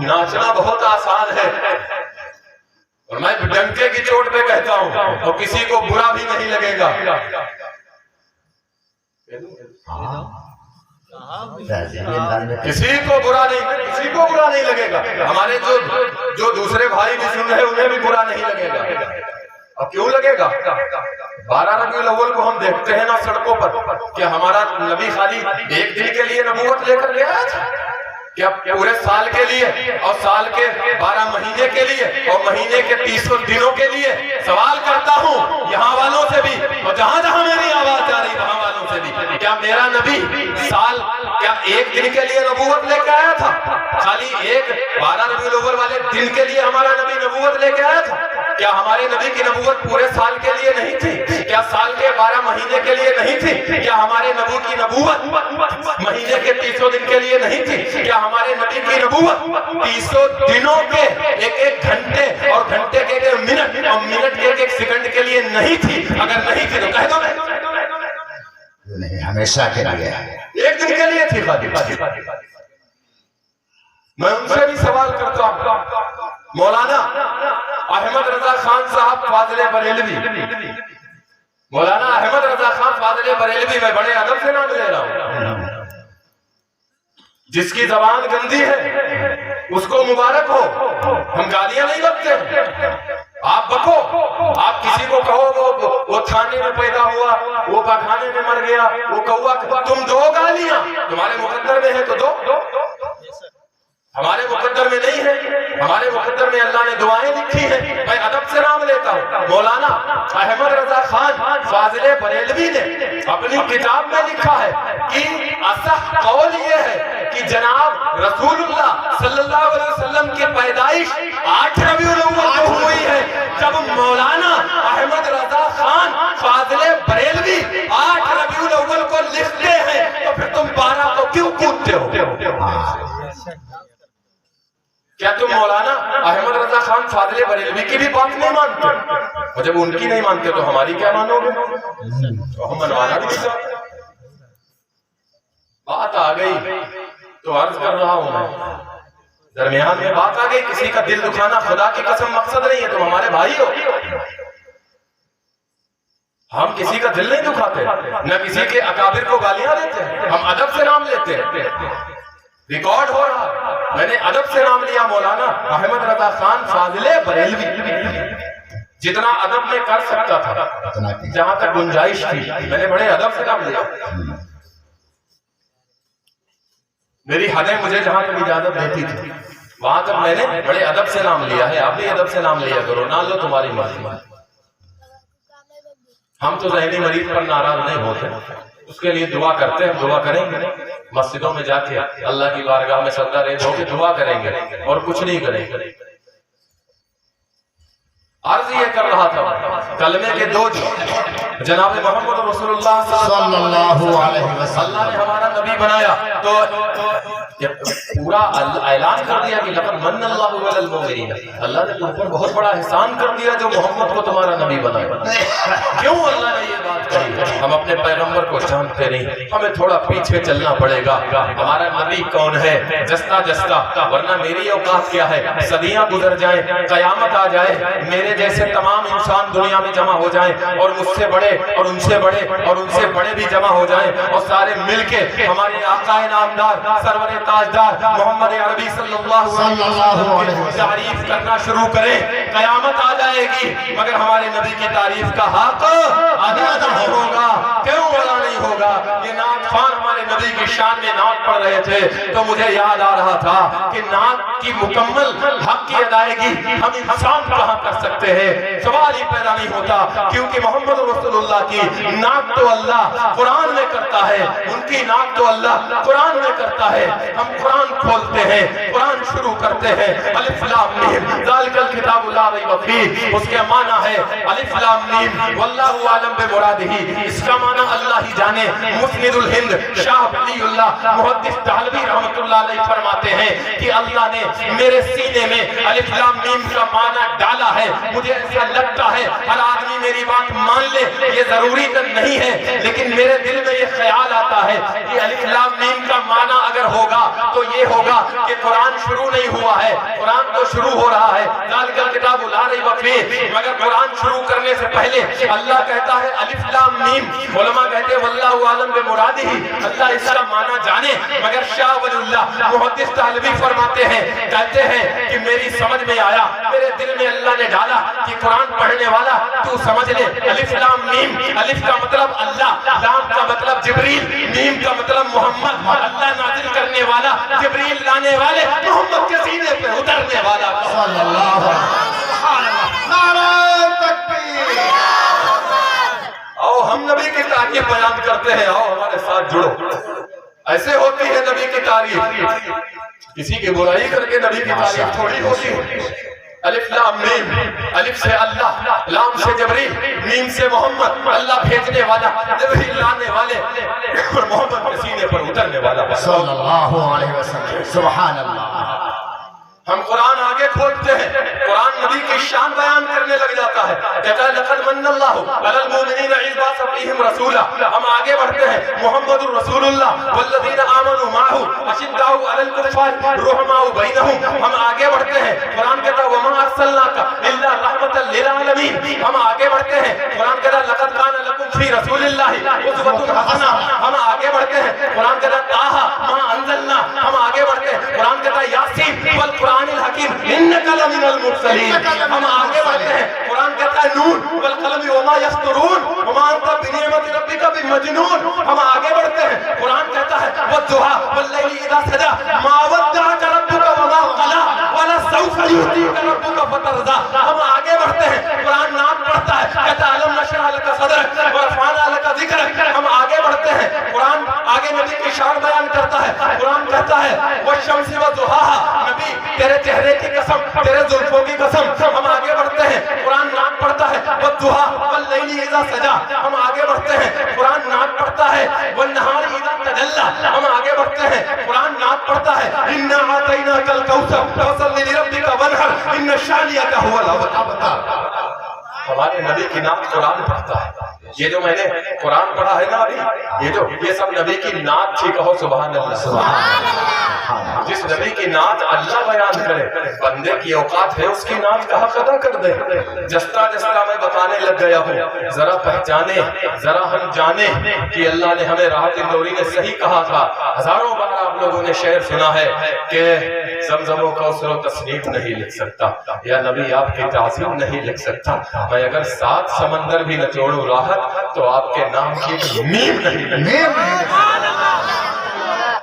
ناچنا بہت آسان ہے اور میں ڈنکے کی چوٹ پہ کہتا ہوں اور کسی کو برا بھی نہیں لگے گا، کسی کو برا نہیں لگے گا، ہمارے جو دوسرے بھائی بھی سن رہے ہیں انہیں بھی برا نہیں لگے گا۔ اب کیوں لگے گا؟ 12 ربیع الاول کو ہم دیکھتے ہیں نا سڑکوں پر کہ ہمارا نبی خالی ایک دن کے لیے نبوت لے کر گیا تھا کیا پورے سال کے لیے اور سال کے 12 مہینے کے لیے اور مہینے کے 30 دنوں کے لیے؟ سوال کرتا ہوں یہاں والوں سے بھی اور جہاں جہاں میری آواز جا رہی وہاں والوں سے بھی، کیا میرا نبی سال کیا ایک دن کے لیے نبوت لے کے آیا تھا؟ خالی ایک 12 ربیع الاول والے دن کے لیے ہمارا نبی نبوت لے کے آیا تھا؟ کیا ہمارے نبی کی نبوت پورے سال کے لیے نہیں تھی؟ کیا سال کے 12 مہینے کے لیے نہیں تھی؟ کیا ہمارے نبی کی نبوت مہینے کے 30 دن کے لیے نہیں تھی؟ کیا ہمارے نبی کی نبوت 30 دنوں کے ایک گھنٹے اور گھنٹے کے منٹ اور منٹ کے ایک سیکنڈ کے لیے نہیں تھی؟ اگر نہیں تھی تو کہہ دو نہیں، ہمیشہ کے لیے ایک دن کے لیے تھی خالی۔ میں ان سے بھی سوال کرتا ہوں، مولانا احمد رضا خان صاحب فاضل بریلوی، مولانا احمد رضا خان فاضل بریلوی، میں بڑے ادب سے نام لے رہا ہوں، جس کی زبان گندی ہے اس کو مبارک ہو، ہم گالیاں نہیں بکتے، آپ بکو، آپ کسی کو کہو وہ تھانے میں پیدا ہوا، وہ پاخانے میں مر گیا، وہ کوا، تم دو گالیاں، تمہارے مقدر میں ہے تو دو، ہمارے مقدر میں نہیں ہے، ہمارے مقدر میں اللہ نے دعائیں لکھی ہیں، میں ادب سے نام لیتا ہوں۔ مولانا احمد رضا خان فاضل بریلوی نے اپنی کتاب میں لکھا ہے کہ اصح قول یہ ہے کہ جناب رسول اللہ صلی اللہ علیہ وسلم کی پیدائش 8 ربیع الاول کو ہوئی ہے۔ جب مولانا احمد رضا خان فاضل بریلوی 8 ربیع الاول کو لکھتے ہیں تو پھر تم 12 کو کیوں کودتے ہو؟ کیا تم مولانا احمد رضا خان فاضل بریلوی کی بھی بات نہیں مانتے؟ اور جب ان کی نہیں مانتے تو ہماری کیا مانو گے؟ تو ہم منوانا بھی نہیں۔ بات آ گئی تو عرض کر رہا ہوں میں، درمیان میں بات آ گئی، کسی کا دل دکھانا خدا کی قسم مقصد نہیں ہے، تم ہمارے بھائی ہو، ہم کسی کا دل نہیں دکھاتے، نہ کسی کے اکابر کو گالیاں دیتے ہیں، ہم ادب سے نام لیتے ہیں۔ ریکارڈ ہو رہا، میں نے ادب سے نام لیا مولانا احمد رضا خان فاضل بریلوی، جتنا ادب میں کر سکتا تھا، جہاں تک گنجائش تھی، میں نے بڑے ادب سے نام لیا۔ میری حدیں مجھے جہاں تک اجازت دیتی تھی وہاں تک میں نے بڑے ادب سے نام لیا ہے، آپ بھی ادب سے نام لیا کرو، نہ لو تمہاری مرضی۔ ہم تو ذہنی مریض پر ناراض نہیں ہوتے، اس کے لیے دعا کرتے ہیں، دعا کریں گے، مسجدوں میں جا کے اللہ کی بارگاہ میں سجدہ ریز ہو کے دعا کریں گے اور کچھ نہیں کریں گے۔ عرض یہ کر رہا تھا کلمے کے دو جناب محمد رسول اللہ صلی اللہ علیہ وسلم اللہ نے ہمارا نبی بنایا تو پورا اعلان کر دیا کہ لقد من اللہ علی المؤمنین، اللہ نے تم پر بہت بڑا احسان کر دیا جو محمد کو تمہارا نبی بنایا۔ کیوں اللہ نے یہ بات کہی؟ ہم اپنے پیغمبر کو جانتے نہیں، ہمیں تھوڑا پیچھے چلنا پڑے گا۔ ہمارا نبی کون ہے؟ جستا جستا، ورنہ میری اوقات کیا ہے؟ صدیاں گزر جائیں، قیامت آ جائے، میرے جیسے تمام انسان دنیا میں جمع ہو جائیں اور مجھ سے بڑے اور ان سے بڑے اور ان سے بڑے بھی جمع ہو جائیں اور سارے مل کے ہمارے آقا نامدار سرور تاجدار محمد عربی صلی اللہ علیہ وسلم کی تعریف کرنا شروع کریں، قیامت آ جائے گی مگر ہمارے نبی کی تعریف کا حق ادا نہیں ہوگا۔ کیوں ادا نہیں ہوگا؟ یہ نعت خوان ہمارے نبی کی شان میں نعت پڑھ رہے تھے تو مجھے یاد آ رہا تھا کہ نعت کی مکمل حق کی ادائیگی ہم انسان کہاں کر سکتے ہیں؟ سوال ہی پیدا نہیں ہوتا، کیونکہ محمد رسول اللہ کی نعت تو اللہ قرآن میں کرتا ہے، ان کی نعت تو اللہ قرآن میں کرتا ہے۔ ہم قرآن کھولتے ہیں، قرآن شروع کرتے ہیں، الف لام میم ذالک الکتاب لا ریب فیہ، اس کے معنی ہے الف لام میم واللہ اعلم بمرادہ، اس کا معنی اللہ ہی جانے۔ مسند الہند شاہ ولی اللہ محدث دہلوی رحمۃ اللہ علیہ فرماتے ہیں کہ اللہ نے میرے سینے میں الف لام میم کا معنی ڈالا ہے۔ مجھے ایسا لگتا ہے ہر آدمی میری بات مان لے، یہ ضروری نہیں ہے، لیکن میرے دل میں یہ خیال آتا ہے کہ الف لام میم کا معنی اگر ہوگا تو یہ ہوگا کہ قرآن شروع نہیں ہوا ہے، قرآن تو شروع ہو رہا ہے، ذالک الکتاب لا ریب فیہ، مگر قرآن شروع کرنے سے پہلے اللہ کہتا ہے الف لام میم۔ علماء کہتے ہیں واللہ اعلم بمرادہ، اللہ اس کا معنی جانے، مگر شاہ ولی اللہ محدث دہلوی فرماتے ہیں، کہتے ہیں کہ میری سمجھ میں آیا، میرے دل میں اللہ نے ڈالا کہ قرآن پڑھنے والا تو سمجھ لے الف لام میم، الف کا مطلب اللہ، لام کا مطلب جبریل، میم کا مطلب محمد، اللہ نازل کرنے والا، جبریل لانے والے، محمد کے سینے پہ اترنے والا صلی اللہ علیہ وسلم۔ نعرہ تکبیر۔ آؤ ہم نبی کی تعریف بیان کرتے ہیں، آؤ ہمارے ساتھ جڑو۔ ایسے ہوتی ہے نبی کی تعریف، کسی کی برائی کر کے نبی کی تعریف تھوڑی ہوتی ہے۔ الف لام میم، الف سے اللہ، لام سے جبریل، میم سے محمد، اللہ بھیجنے والا، جبریل لانے والے اور محمد کے سینے پر اترنے والا صلی اللہ علیہ وسلم۔ سبحان اللہ۔ ہم قرآن آگے کھولتے ہیں، قرآن نبی کی شان بیان کرنے لگ جاتا ہے، کہتا ہے لقد من اللہ علی المؤمنین اذ بعث فیہم رسولا۔ ہم آگے بڑھتے ہیں، محمد رسول اللہ والذین آمنوا معہ اشداء علی الکفار رحماء بینہم۔ ہم آگے بڑھتے ہیں، قرآن کہتا ہے وما ارسلناک الا رحمۃ للعالمین۔ ہم آگے بڑھتے ہیں، قرآن کہتا ہے لقد کان لکم فی رسول اللہ اسوۃ حسنہ۔ ہم آگے بڑھتے ہیں، قرآن کہتا ہے طٰہٰ ما انزلنا۔ ہم آگے بڑھتے ہیں، قرآن کہتا ہے یاسین والقرآن الحکیم انک لمن المرسلین۔ ہم آگے بڑھتے ہیں، قرآن کہتا ہے نون والقلم وما یسطرون وما انت بنعمت ربک بمجنون۔ ہم آگے بڑھتے ہیں، قرآن کہتا ہے والضحیٰ واللیل اذا سجی ما ودعک ربک وما قلی ولسوف یعطیک ربک فترضی۔ ہم آگے بڑھتے ہیں، قرآن نعت پڑھتا ہے، کہتا ہے الم نشرح لک صدرک ورفعنا لک ذکرک۔ ہم آگے بڑھتے ہیں، قرآن آگے نبی کی شان بیان کرتا ہے، قرآن کہتا ہے والشمس وضحاها، نبی تیرے چہرے کی قسم، تیرے زلفوں کی قسم۔ ہم آگے بڑھتے ہیں، قرآن نعت پڑھتا ہے والضحیٰ واللیل اذا سجی۔ ہم آگے بڑھتے ہیں، قرآن نعت پڑھتا ہے والنہار اذا تجلی۔ ہم آگے بڑھتے ہیں، قرآن نعت پڑھتا ہے انا اعطیناک الکوثر فصل لربک وانحر ان شانئک هو الابتر۔ ہمارے نبی کی نعت قرآن پڑھتا ہے۔ یہ جو میں نے قرآن پڑھا ہے نا ابھی، یہ سب نبی کی نعت تھی، کہو سبحان اللہ۔ سبحان اللہ۔ جس نبی کی نعت اللہ بیان کرے، بندے کی اوقات ہے اس کی نعت کا حق ادا کر دے۔ جستا جستا میں بتانے لگ گیا ہوں، ذرا پہچانے، ذرا ہم جانے کہ اللہ نے ہمیں راحت اندوری نے صحیح کہا تھا۔ ہزاروں بار آپ لوگوں نے شعر سنا ہے کہ زمزم و کوثر و تصنیف نہیں لکھ سکتا، یا نبی آپ کی تعظیم نہیں لکھ سکتا۔ میں اگر 7 سمندر بھی نچوڑوں راحت تو آپ کے نام کی میم نہیں لکھ سکتا۔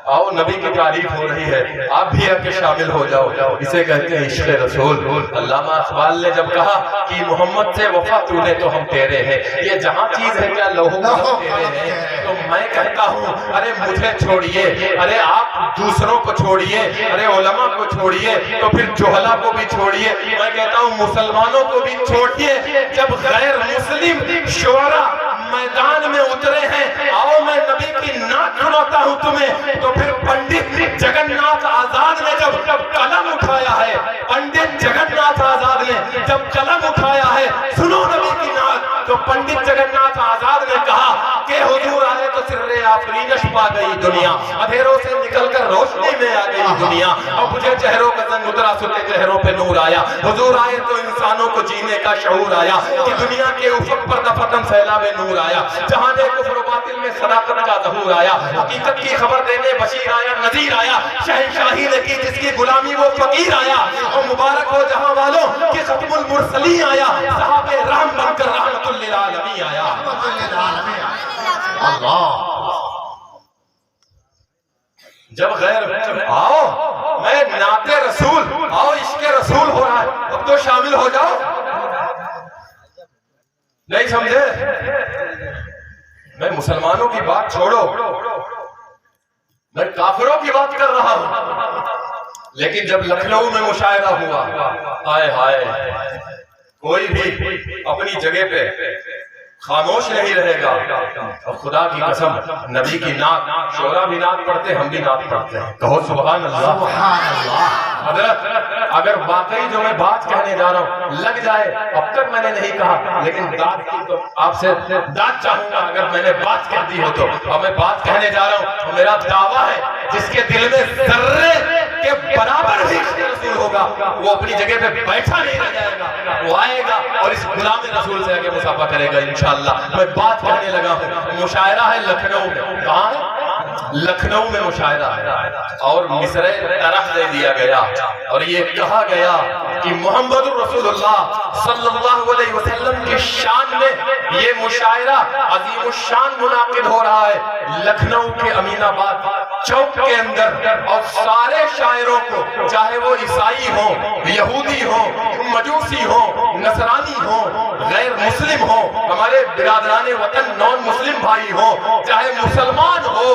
آؤ نبی کی تعریف ہو رہی ہے، آپ بھی آ کے شامل ہو جاؤ، اسے کہتے ہیں عشق رسول۔ علامہ اقبال نے جب کہا کہ محمد سے وفا تو نے تو ہم تیرے ہیں، یہ جہاں چیز ہے کیا لوہو تیرے ہیں، تو میں کہتا ہوں ارے مجھے چھوڑیے، ارے آپ دوسروں کو چھوڑیے، ارے علماء کو چھوڑیے، تو پھر جہلا کو بھی چھوڑیے، میں کہتا ہوں مسلمانوں کو بھی چھوڑیے۔ جب غیر مسلم شعراء میدان میں اترے ہیں، آؤ میں نبی کی نعت سناتا ہوں تمہیں، تو پھر پنڈت جگن ناتھ آزاد نے جب قلم اٹھایا ہے، پنڈت جگن ناتھ آزاد نے جب قلم اٹھایا ہے، سنو نبی کی نعت، تو پنڈت جگن ناتھ آزاد نے کہا کہ حضور آئے تو سر آفرینش پا گئی دنیا، اندھیروں سے نکل کر روشنی میں آ گئی دنیا، اور مجھے چہروں کا زنگ اترا ستے چہروں پہ نور آیا، حضور آئے تو انسانوں کو جینے کا شعور آیا، کہ دنیا کے افق پر دفتن سیلاب نور آیا، جہاں نے کفر و باطل میں صداقت کا ظہور آیا، حقیقت کی خبر دینے بشیر آیا، نذیر آیا، شہنشاہی نے کی جس کی غلامی وہ فقیر آیا، اور مبارک ہو جہاں والوں کہ ختم المرسلین آیا، صحاب رحم بن کر رحمت للعالمین آیا۔ اللہ جب غیر آؤ میں نعت رسول، آؤ عشق رسول ہو رہا ہے، اب تو شامل ہو جاؤ، نہیں سمجھے؟ میں مسلمانوں کی بات چھوڑو، میں کافروں کی بات کر رہا ہوں، لیکن جب لکھنؤ میں مشاعرہ ہوا، ہائے ہائے، کوئی بھی اپنی جگہ پہ خاموش نہیں رہے گا، اور خدا کی قسم نبی کی نعت، شعراء بھی نعت پڑھتے، ہم بھی نعت پڑھتے ہیں، کہو سبحان اللہ۔ سبحان اللہ۔ حضرت اگر واقعی جو میں بات کہنے جا رہا ہوں لگ جائے، اب تک میں نے نہیں کہا، لیکن داد کی تو آپ سے داد چاہوں گا اگر میں نے بات کہہ دی ہو تو، اور میں بات کہنے جا رہا ہوں تو میرا دعویٰ ہے جس کے دل میں ذرے کے برابر بھی رسول ہوگا وہ اپنی جگہ پہ بیٹھا نہیں رہ جائے گا، وہ آئے گا اور اس غلام رسول سے آگے مصافحہ کرے گا انشاءاللہ۔ میں بات کہنے لگا ہوں، مشاعرہ ہے لکھنؤ میں، کہاں ہے؟ لکھنؤ میں مشاعرہ ہے، اور مصرع طرح دے دیا گیا، اور یہ کہا گیا کہ محمد رسول اللہ صلی اللہ علیہ وسلم کی شان میں یہ مشاعرہ عظیم الشان منعقد ہو رہا ہے لکھنؤ کے امین آباد چوک کے اندر، اور سارے شاعروں کو چاہے وہ عیسائی ہوں، یہودی ہوں، مجوسی ہوں، نصرانی ہوں، غیر مسلم ہوں، ہمارے برادران وطن نون مسلم بھائی ہوں، چاہے مسلمان ہو،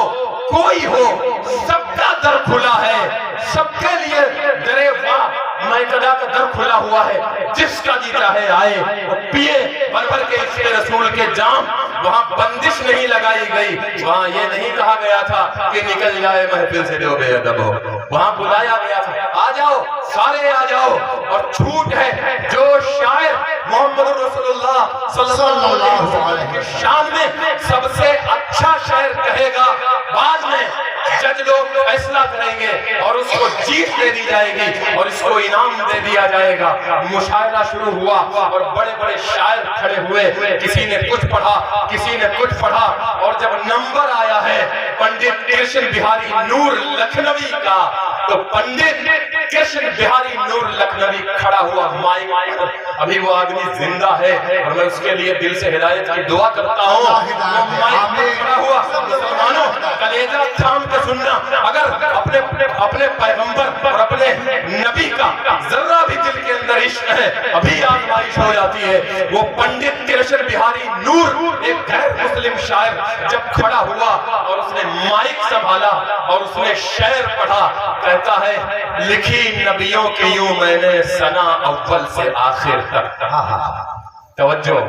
کوئی ہو، سب کا در کھلا ہے، سب کے لیے در مائدہ کا در کھلا ہوا ہے، جس کا جی چاہے آئے وہ پیے بھر کے عشق رسول کے جام، وہاں بندش نہیں لگائی گئی، وہاں یہ نہیں کہا گیا تھا کہ نکل جائے محفل سے جو بے ادب ہو، وہاں بلایا گیا تھا آ جاؤ سارے آ جاؤ، اور چھوٹ ہے جو شاعر محمد رسول اللہ صلی اللہ علیہ وسلم کی شان میں سب سے اچھا شاعر کہے گا، بعد میں جج لوگ فیصلہ کریں گے اور اس کو جیت دے دی جائے گی اور اس کو انعام دے دیا جائے گا۔ مشاعرہ شروع ہوا اور بڑے بڑے شاعر کھڑے ہوئے، کسی نے کچھ پڑھا، کسی نے کچھ پڑھا، اور جب نمبر آیا ہے پنڈت کرشن بہاری نور لکھنوی کا، تو پنڈت کرشن بہاری نور لکھنوی کھڑا ہوا مائک، ابھی وہ آدمی زندہ ہے اور میں اس کے لیے دل سے ہدایت کی دعا کرتا ہوں، وہ مائک پر کھڑا ہوا۔ مسلمانوں کلیجہ تھام کے سننا، اگر اپنے پیغمبر اور اپنے نبی کا ذرہ بھی دل کے اندر عشق ہے، ابھی آزمائش ہو جاتی ہے۔ وہ پنڈت کرشن بہاری نور ایک غیر مسلم شاعر جب کھڑا ہوا اور اس نے مائک سنبھالا اور اس نے شعر پڑھا، کہتا ہے لکھی نبیوں کی یوں میں نے ثنا اول سے آخر تک، توجہ،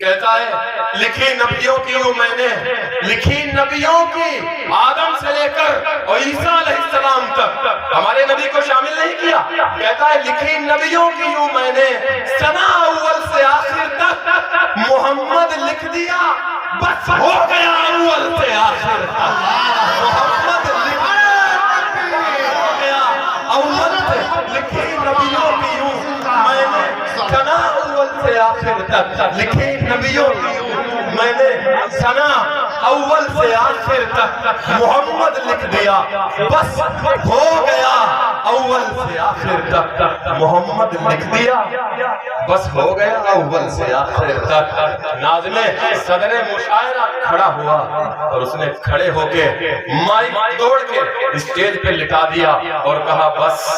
کہتا ہے لکھی نبیوں کی یوں میں نے، لکھی نبیوں کی آدم سے لے کر اور عیسیٰ علیہ السلام تک، ہمارے نبی کو شامل نہیں کیا، کہتا ہے لکھی نبیوں کی یوں میں نے ثنا اول سے آخر تک، محمد لکھ دیا بس ہو گیا اول سے آخر تک، محمد لکھ گیا اول سے، لکھی نبیوں کی یوں میں نے ثنا اول سے آخر تک، لکھی نبیوں کی یوں میں نے ثنا اول سے آخر تک، محمد لکھ دیا بس ہو گیا اول سے آخر تک۔ محمد لکھ دیا بس ہو گیا اول سے آخر تک. ناظم صدر مشاعرہ کھڑا ہوا اور اس نے کھڑے ہو کے مائک توڑ کے اسٹیج پہ لٹا دیا اور کہا بس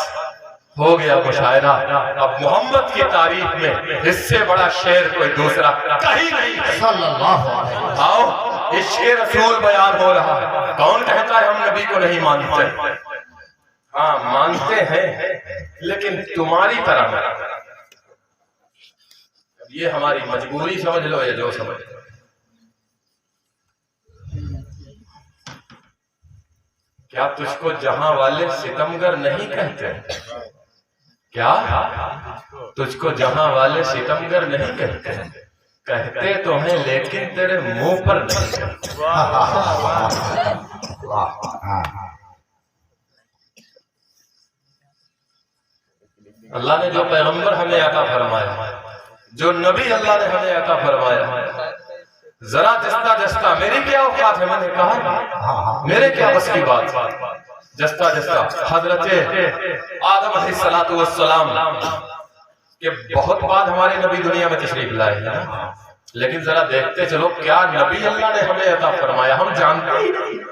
ہو گیا مشاعرہ. اب محمد کی تعریف میں اس سے بڑا شعر کوئی دوسرا کہیں نہیں. صلی اللہ علیہ وسلم. آؤ عشق رسول بیان ہو رہا ہے. کون کہتا ہے ہم نبی کو نہیں مانتے؟ ہاں مانتے ہیں لیکن تمہاری طرح نہیں. یہ ہماری مجبوری سمجھ لو یا جو سمجھ لو. کیا تجھ کو جہاں والے ستمگر نہیں کہتے؟ کیا تجھ کو جہاں والے ستمگر نہیں کہتے؟ کہتے تو ہیں لیکن تیرے منہ پر نہیں کہتے. اللہ نے جو پیغمبر ہمیں عطا فرمایا، جو نبی اللہ نے ہمیں عطا فرمایا، ذرا جستا جستا میری کیا اوقات ہے، میں نے کہا میرے کیا بس کی بات. جستا جستا حضرت آدم علیہ السلام کہ بہت بعد ہمارے نبی دنیا میں تشریف لائے ہیں، لیکن ذرا دیکھتے چلو کیا نبی اللہ نے ہمیں عطا فرمایا ہم جانتے ہی نہیں.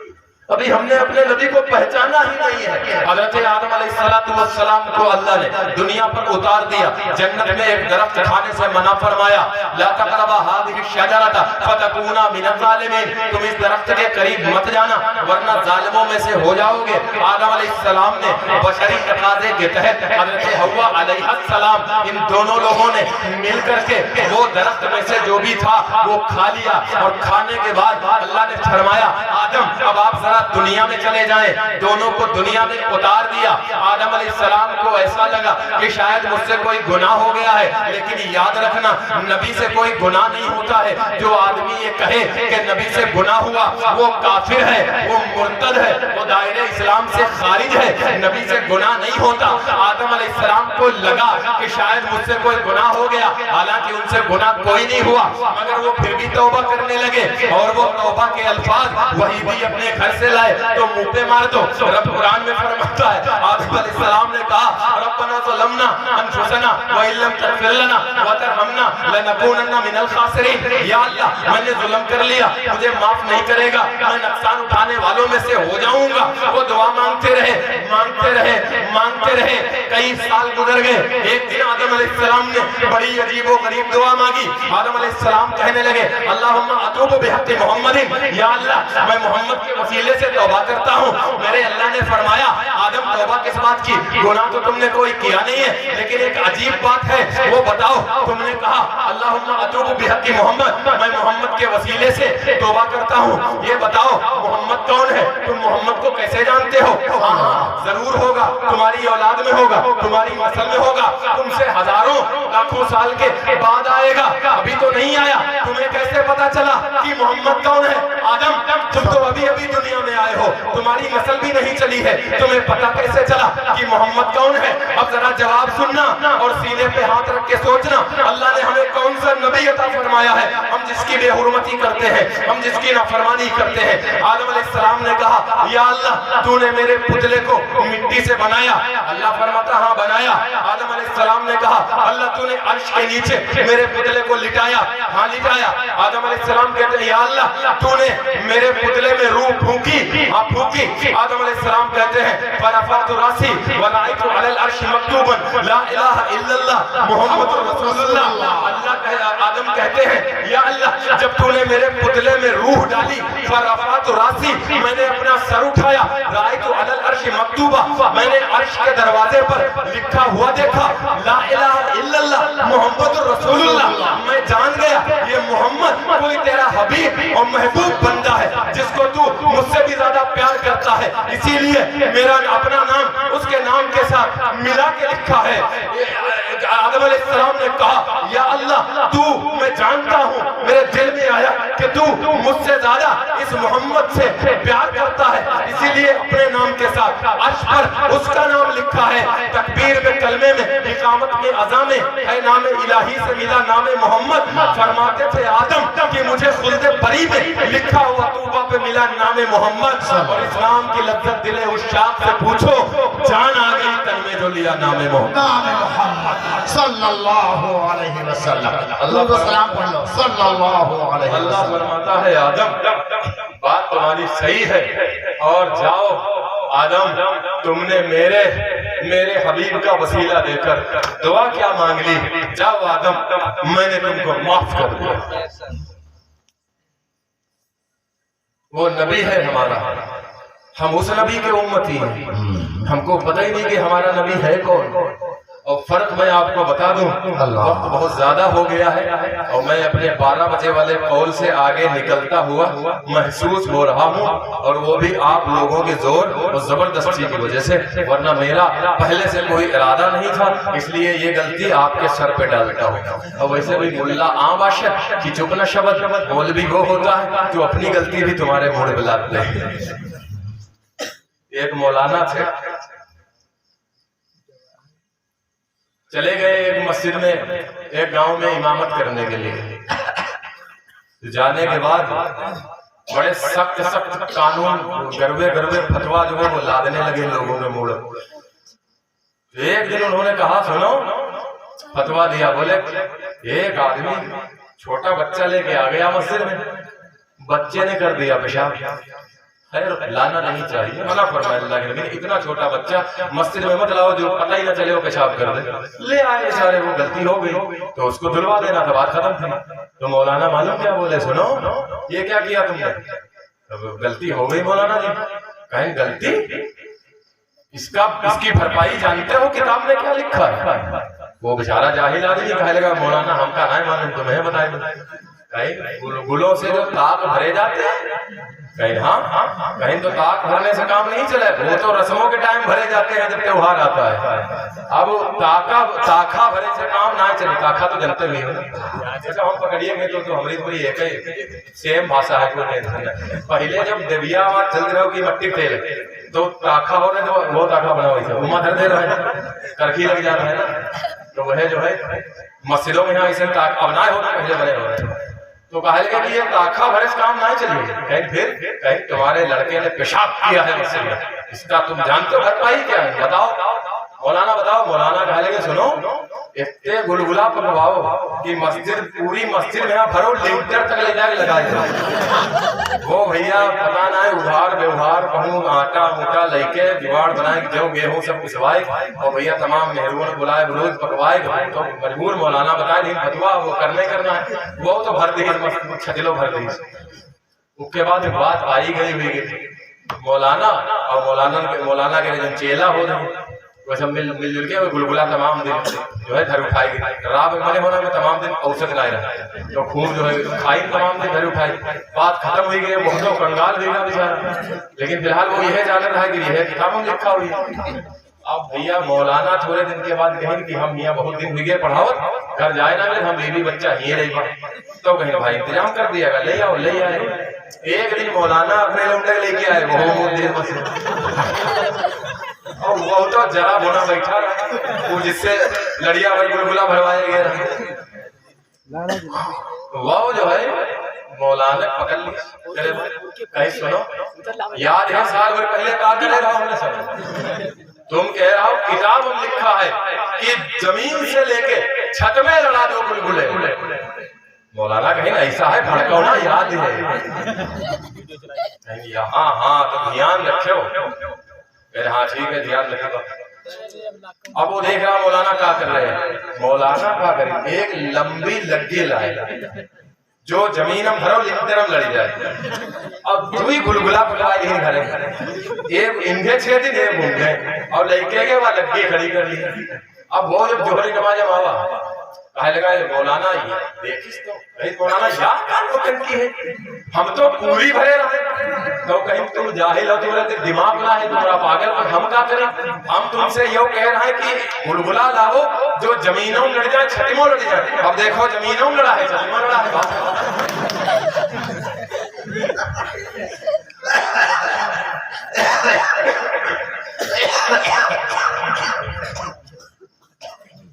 ابھی ہم نے اپنے نبی کو پہچانا ہی نہیں ہے. حضرت آدم علیہ السلام کو اللہ نے دنیا پر اتار دیا، جنت میں ایک درخت کھانے سے منع فرمایا. لا تقربا هذه الشجرة فتكونا من الظالمين. تم اس درخت کے قریب مت جانا ورنہ ظالموں میں سے ہو جاؤ گے. آدم علیہ السلام نے بشری تقاضے کے تحت حضرت حوا علیہ السلام ان دونوں لوگوں نے مل کر کے وہ درخت میں سے جو بھی تھا وہ کھا لیا. اور کھانے کے بعد اللہ نے فرمایا آدم اب آپ ذرا دنیا میں چلے جائیں. دونوں کو دنیا میں اتار دیا. آدم علیہ السلام کو ایسا لگا کہ شاید مجھ سے کوئی گناہ ہو گیا ہے، لیکن یاد رکھنا نبی سے کوئی گناہ نہیں ہوتا ہے. جو آدمی یہ کہے کہ نبی سے گناہ ہوا وہ کافر ہے، وہ مرتد ہے، وہ دائرہ اسلام سے خارج ہے. نبی سے گناہ نہیں ہوتا. آدم علیہ السلام کو لگا کہ شاید مجھ سے کوئی گناہ ہو گیا، حالانکہ ان سے گناہ کوئی نہیں ہوا، مگر وہ پھر بھی توبہ کرنے لگے. اور وہ توبہ کے الفاظ وہی بھی اپنے گھر سے لائے تو منہ پہ مار دو. رب قرآن میں فرماتا ہے آدم علیہ السلام نے کہا ربنا ظلمنا انفسنا وان لم تغفر لنا وترحمنا لنكونن من الخاسرین. یا اللہ میں نے ظلم کر لیا، مجھے معاف نہیں کرے گا، میں نقصان اٹھانے والوں میں سے ہو جاؤں گا. وہ دعا مانگتے رہے مانگتے رہے مانگتے رہے. کئی سال گزر گئے. ایک دن آدم علیہ السلام نے بڑی عجیب و غریب دعا مانگی. آدم علیہ السلام کہنے لگے اللہم اتوب بحق محمد. یا اللہ میں محمد کے وسیلے سے توبہ کرتا ہوں. میرے اللہ نے فرمایا آدم توبہ کس بات کی؟ گناہ تو تم نے کوئی کیا نہیں ہے، لیکن ایک عجیب بات ہے وہ بتاؤ. تم نے کہا اللہم اتوب بحق محمد، میں محمد کے وسیلے سے توبہ کرتا ہوں. یہ بتاؤ محمد کون ہے؟ تم محمد کو کیسے جانتے ہو؟ ہاں ضرور ہوگا، تمہاری اولاد میں ہوگا، تمہاری نسل میں ہوگا، تم سے ہزاروں لاکھوں سال کے بعد آئے گا. ابھی تو نہیں آیا، تمہیں کیسے پتا چلا کہ محمد کون ہے؟ آدم تم تو ابھی ابھی دنیا میں آئے ہو، تمہاری نسل بھی نہیں چلی ہے، تمہیں پتا کیسے چلا کہ محمد کون ہے؟ اب ذرا جواب سننا اور سینے پہ ہاتھ رکھ کے سوچنا اللہ نے ہمیں کون سا نبی عطا فرمایا ہے ہم جس کی بے حرمتی کرتے ہیں، ہم جس کی نافرمانی کرتے ہیں. آدم علیہ السلام نے کہا یا اللہ تو نے میرے پتلے کو مٹی سے بنایا. اللہ فرماتا ہاں بنایا. آدم علیہ السلام نے کہا اللہ تو نے عرش کے نیچے میرے پتلے کو لٹایا. ہاں لٹایا. آدم علیہ السلام کہتے ہیں یا اللہ تو نے میرے پتلے میں روح پھونکی. ہاں پھونکی. آدم علیہ السلام کہتے ہیں فرفعت راسی ورأیت علی العرش مکتوبا لا الہ الا اللہ محمد رسول اللہ. آدم کہتے ہیں یا اللہ جب تو نے میرے پتلے میں روح ڈالی فرفعت راسی میں نے اپنا سر اٹھایا رأیت علی العرش مکتوبا میں نے عرش کے دروازے پر لکھا ہوا دیکھا لا الہ الا اللہ محمد رسول اللہ. میں جان گیا یہ محمد کوئی تیرا حبیب اور محبوب بندہ ہے جس کو تو مجھ سے بھی زیادہ پیار کرتا ہے، اسی لیے میرا اپنا نام اس کے نام کے ساتھ ملا کے لکھا ہے. آدم علیہ السلام نے کہا یا اللہ تو میں جانتا ہوں میرے دل میں آیا کہ تو مجھ سے زیادہ اس محمد سے پیار کرتا ہے، اسی لیے اپنے نام کے ساتھ عرش پر اس کا نام لکھا ہے. تکبیر میں کلمے میں اقامت میں اذان میں ہے نام الہی سے ملا نام محمد. فرماتے تھے آدم کہ مجھے خلد بری میں لکھا ہوا توبہ پہ ملا نام محمد. اور اسلام کی لذت دل عشاق سے پوچھو جان آ گئی تن میں تو لیا نام محمد. نام محمد صلی اللہ علیہ وسلم. اللہ سلام پڑھ لو صلی اللہ علیہ اللہ وسلم. فرماتا ہے آدم بات تمہاری صحیح ہے اور جاؤ آدم تم نے میرے حبیب کا وسیلہ دے کر دعا کیا مانگ لی, جاؤ آدم میں نے تم کو معاف کر دیا. وہ نبی ہے ہمارا, ہم اس نبی کے امتی ہیں, ہم کو پتہ ہی نہیں کہ ہمارا نبی ہے کون. اور فرق میں آپ کو بتا دوں, وقت بہت زیادہ ہو گیا ہے اور میں اپنے 12 بجے والے قول سے آگے نکلتا ہوا محسوس ہو رہا ہوں, اور وہ بھی آپ لوگوں کے زور اور زبردستی کی وجہ سے, ورنہ میرا پہلے سے کوئی ارادہ نہیں تھا. اس لیے یہ غلطی آپ کے سر پہ ڈالتا ہوں. اور ویسے بھی ملا عام عاشق کی چپ نہ شبد, مولوی وہ ہوتا ہے جو اپنی غلطی بھی تمہارے موڑ پہ لاتے ہیں. ایک مولانا تھے, چلے گئے ایک مسجد میں ایک گاؤں میں امامت کرنے کے لیے. جانے کے بعد بڑے سخت قانون گروے فتوا جو ہے وہ لادنے لگے لوگوں کے موڑ. ایک دن انہوں نے کہا سنو, فتوا دیا, بولے ایک آدمی چھوٹا بچہ لے کے آ گیا مسجد میں, بچے نے کر دیا پیشاب. خیر لانا نہیں چاہیے, منع فرمایا اللہ کے نبی نے, اتنا چھوٹا بچہ مسجد میں مت لاؤ جو پتہ ہی نہ چلے وہ پیشاب کر دے. لے آئے بیچارے, وہ غلطی ہو گئی تو اس کو دھلوا دینا تھا, بات ختم تھی. تو مولانا معلوم کیا بولے, سنو یہ کیا کیا تم نے, غلطی ہو گئی مولانا جی. کہیں غلطی, اس کی بھرپائی جانتے ہو کتاب میں کیا لکھا ہے؟ وہ بیچارہ جاہل آدمی کہنے لگا مولانا ہم کا نہیں معلوم, تمہیں بتائیں. کہیں گلوں سے جو تاک بھرے جاتے ہیں, کہیں ہاں کہیں تو تاک بھرنے سے کام نہیں چلے, وہ تو رسموں کے ٹائم بھرے جاتے ہیں جب تیوہار آتا ہے. اب تاکھا بھرے سے کام نہ چلے, تاکھا تو جنتے بھی ہو. جیسا ہم پکڑیے گے تو ہماری پوری ایک سیم بھاشا ہے. پہلے جب دیویا آواز چل رہے ہو کہ مٹی تیل تو تاکھا ہو رہے تو وہ تاکھا بنا ہوئی سے اما دھر دے رہے ہیں, کرخی لگ جا رہا ہے نا. تو وہ جو ہے مسجدوں میں یہاں اسے اب نہ ہوتا پہلے بنے ہو رہے ہیں. تو کہا لگا کہ یہ تاکھا بھرس کام نہیں چلیے. کہیں پھر کہیں تمہارے لڑکے نے پیشاب کیا ہے مسجد میں, اس کا تم جانتے ہو بھرپائی کیا ہے, بتاؤ مولانا بتاؤ. مولانا کہا لگے سنو اتنے گلگلا پکواؤ کہ مسجد پوری مسجد میں بھرو, لنٹر تک لے جا کے لگا دو. وہ بھیا پتا نہ ہے ادھار بیوہار کہوں آٹا موٹا لے کے جواڑ بنائے جو گیہوں سب پسوائے اور بھیا تمام مہرون بلائے بروز پکوائے. تو مجبور مولانا بتائے نہیں فتوا وہ کرنا ہے, وہ تو بھر دی چھتلو بھر دی. اس کے بعد بات آئی گئی مولانا اور مولانا کے جو چیلا ہو رہے وہ سب مل جل کے گلگلا تمام دن جو ہے گھر اٹھائی گئی. رات بنے ہونا میں تمام دن اوسط لائے رہا تو خوب جو ہے کھائی تمام دن گھر اٹھائی. بات ختم ہوئی گئی, بہت کنگال ہوئی گا بیچارہ, لیکن فی الحال وہ یہ جانا رہا کہ یہ کتابوں میں لکھا ہوئی. اب بھیا مولانا تھوڑے دن کے بعد کہیں کہ ہم یہاں بہت دن ہوئی گئے پڑھاوت گھر جائے نہ ہم بیوی بچہ ہی رہی گا. تو کہیں بھائی انتظام کر دیا گا, لے آئے. ایک دن مولانا اپنے لونڈے لے کے آئے, اور وہ تو جرا بونا بیٹھا رہا وہ جس سے لڑیا بھر گلگلا بھروایا گیا. وہ جو ہے مولانا پکڑ لی, کہیں سنو یاد ہے سال بھر پہلے کہا کہ لے رہا ہوں نے سب, تم کہہ رہا ہو کتاب میں لکھا ہے کہ زمین سے لے کے چھت میں لڑا دو گلگلے. مولانا کہیں ایسا ہے بھڑکاؤنا یاد ہے. ہاں تو دھیان رکھو. ہاں ٹھیک ہے دھیان رکھے گا. اب وہ دیکھ رہا مولانا کیا کر رہے ہیں. مولانا کیا کریں, ایک لمبی لگی لائے جو زمین ہم بھرو لنٹر ہم لڑی جائے. اب دوئی گلگلا پکائے نہیں گھرے, ایک انگے 6 دن ایک گھومے اور لڑکے کے وہاں لگی کھڑی کر لی. اب وہ جب جوہری نماز آوا کہنے لگا مولانا دیکھیس تو مولانا یاد کار کو کرتی ہے, ہم تو پوری بھرے رہے. تو کہیں تم جاہل ہو, تمہارے دماغ نہ ہے, تمہارا پاگل, پر ہم کیا کریں. ہم تم سے یہ کہہ رہے ہیں کہ گلگلا لاؤ جو زمینوں لڑ جائے چھتیموں لڑ جائے. اب دیکھو زمینوں لڑا ہے چھتیموں لڑا ہے.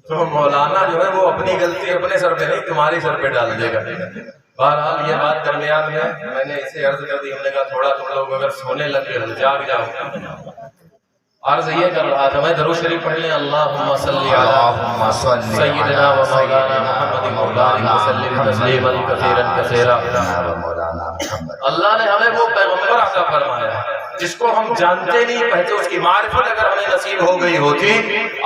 تو مولانا جو ہے وہ اپنی غلطی اپنے سر پہ نہیں تمہاری سر پہ ڈال دے گا. بہرحال یہ بات درمیان میں نے اسے عرض کر دی, ہم نے کہا تھوڑا تم لوگ اگر سونے لگ گئے جاگ جاؤ. عرض یہ کر رہا تھا، میں درود شریف پڑھ لیں، اللہم صلی اللہم صلی علی سیدنا و مولانا محمد مولانا وسلم تسلیما کثیرا کثیرا۔ اللہ نے ہمیں وہ پیغمبر عطا فرمایا جس کو ہم جانتے نہیں پہچے، اس کی معرفت اگر ہمیں نصیب ہو گئی ہوتی۔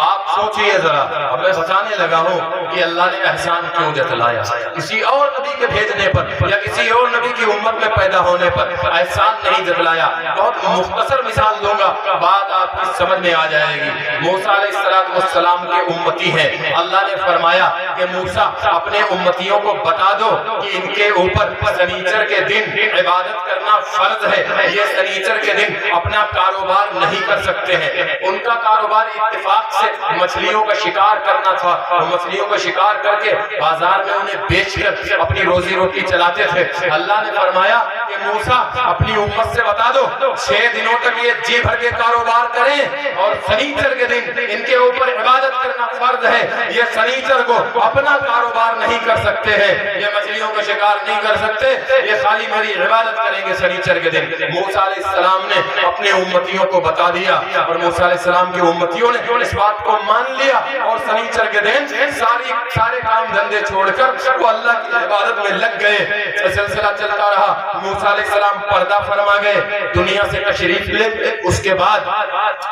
آپ سوچئے ذرا، اب میں بتانے لگا ہوں کہ اللہ نے احسان کیوں جتلایا، کسی اور نبی کے بھیجنے پر یا کسی اور نبی کی امت میں پیدا ہونے پر احسان نہیں جتلایا۔ بہت مختصر مثال دوں گا، بات آپ کی سمجھ میں آ جائے گی۔ موسیٰ علیہ السلام کے امتی ہیں، اللہ نے فرمایا کہ موسیٰ اپنے امتیوں کو بتا دو کہ ان کے اوپر سنیچر کے دن عبادت کرنا فرض ہے، یہ سنیچر کے دن اپنا کاروبار نہیں کر سکتے ہیں۔ ان کا کاروبار اتفاق سے مچھلیوں کا شکار کرنا تھا، وہ مچھلیوں کا شکار کر کے بازار میں انہیں بیچ کر اپنی روزی روٹی چلاتے تھے۔ اللہ نے فرمایا کہ موسیٰ اپنی امت سے بتا دو 6 دنوں تک یہ جی بھر کے کاروبار کریں اور سنیچر کے دن ان کے اوپر عبادت کرنا فرض ہے، یہ سنیچر کو اپنا کاروبار نہیں کر سکتے ہیں، یہ مچھلیوں کا شکار نہیں کر سکتے، یہ خالی میری عبادت کریں گے سنیچر کے دن۔ موسیٰ علیہ السلام نے اپنے امتیوں کو بتا دیا اور موسیٰ علیہ السلام کے امتیوں نے اس بات کو مان لیا اور سنیچر کے دن سارے کام دھندے چھوڑ کر وہ اللہ کی عبادت میں لگ گئے۔ سلسلہ چلتا رہا، موسیٰ علیہ السلام پردہ فرما گئے، دنیا سے تشریف لے۔ اس کے بعد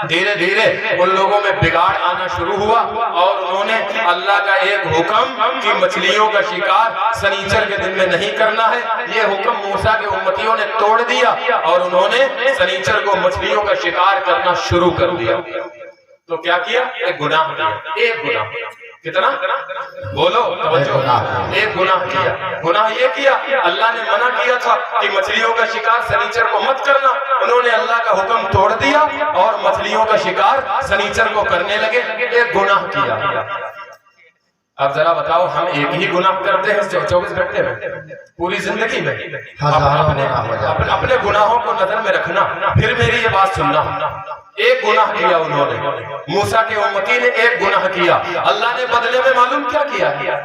دھیرے دھیرے ان لوگوں میں بگاڑ آنا شروع ہوا اور انہوں نے اللہ کا ایک حکم کہ مچھلیوں کا شکار سنیچر کے دن میں نہیں کرنا ہے، یہ حکم موسیٰ کے امتیوں نے توڑ دیا اور انہوں نے سنیچر کو مچھلیوں کا شکار کرنا شروع کر دیا۔ تو کیا کیا؟ ایک گناہ کیا، ایک گناہ۔ کتنا؟ بولو توجہ، ایک گناہ کیا۔ گناہ یہ کیا، اللہ نے منع کیا تھا کہ مچھلیوں کا شکار سنیچر کو مت کرنا، انہوں نے اللہ کا حکم توڑ دیا اور مچھلیوں کا شکار سنیچر کو کرنے لگے، ایک گناہ کیا۔ اب ذرا بتاؤ، ہم ایک ہی گناہ کرتے ہیں 24 گھنٹے میں، پوری زندگی میں؟ اپنے گناہوں کو نظر میں رکھنا، پھر میری یہ بات سننا۔ ایک گناہ کیا انہوں نے، موسیٰ کے امتی نے ایک گناہ کیا، اللہ نے بدلے میں معلوم کیا کیا؟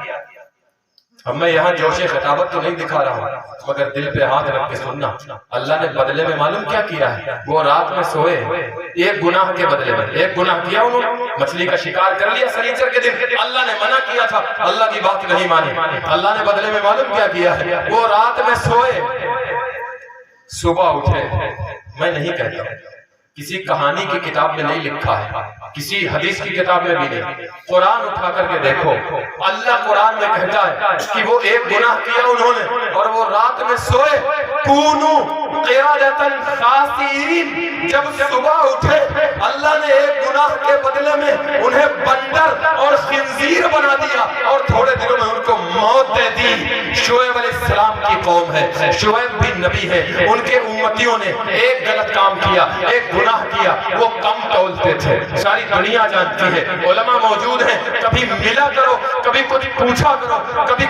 اب میں یہاں جوش خطابت تو نہیں دکھا رہا ہوں، مگر دل پہ ہاتھ رکھ کے سننا۔ اللہ نے بدلے میں معلوم کیا کیا ہے؟ وہ رات میں سوئے، ایک گناہ کے بدلے میں ایک گناہ کیا انہوں نے، مچھلی کا شکار کر لیا سنیچر کے دن۔ اللہ نے منع کیا تھا، اللہ کی بات نہیں مانی، اللہ نے بدلے میں معلوم کیا کیا ہے؟ وہ رات میں سوئے، صبح اٹھے۔ میں نہیں کہتا، کسی کہانی کی کتاب میں نہیں لکھا ہے، کسی حدیث کی کتاب میں بھی نہیں، قرآن اٹھا کر کے دیکھو، اللہ قرآن میں کہتا ہے کہ وہ ایک گناہ کیا انہوں نے اور وہ رات میں سوئے، کونو قردۃ خاسئین، جب صبح اٹھے اللہ نے ایک گناہ کے بدلے میں انہیں بندر اور خنزیر بنا دیا اور تھوڑے دنوں میں ان کو موت دے دی۔ شعیب علیہ السلام کی قوم ہے، شعیب بھی نبی ہے، ان کے امتیوں نے ایک غلط کام کیا، ایک گناہ کیا، وہ کم تولتے تھے، ساری دنیا جانتی ہے، علماء موجود ہیں، کبھی ملا کرو، کبھی کچھ پوچھا کرو،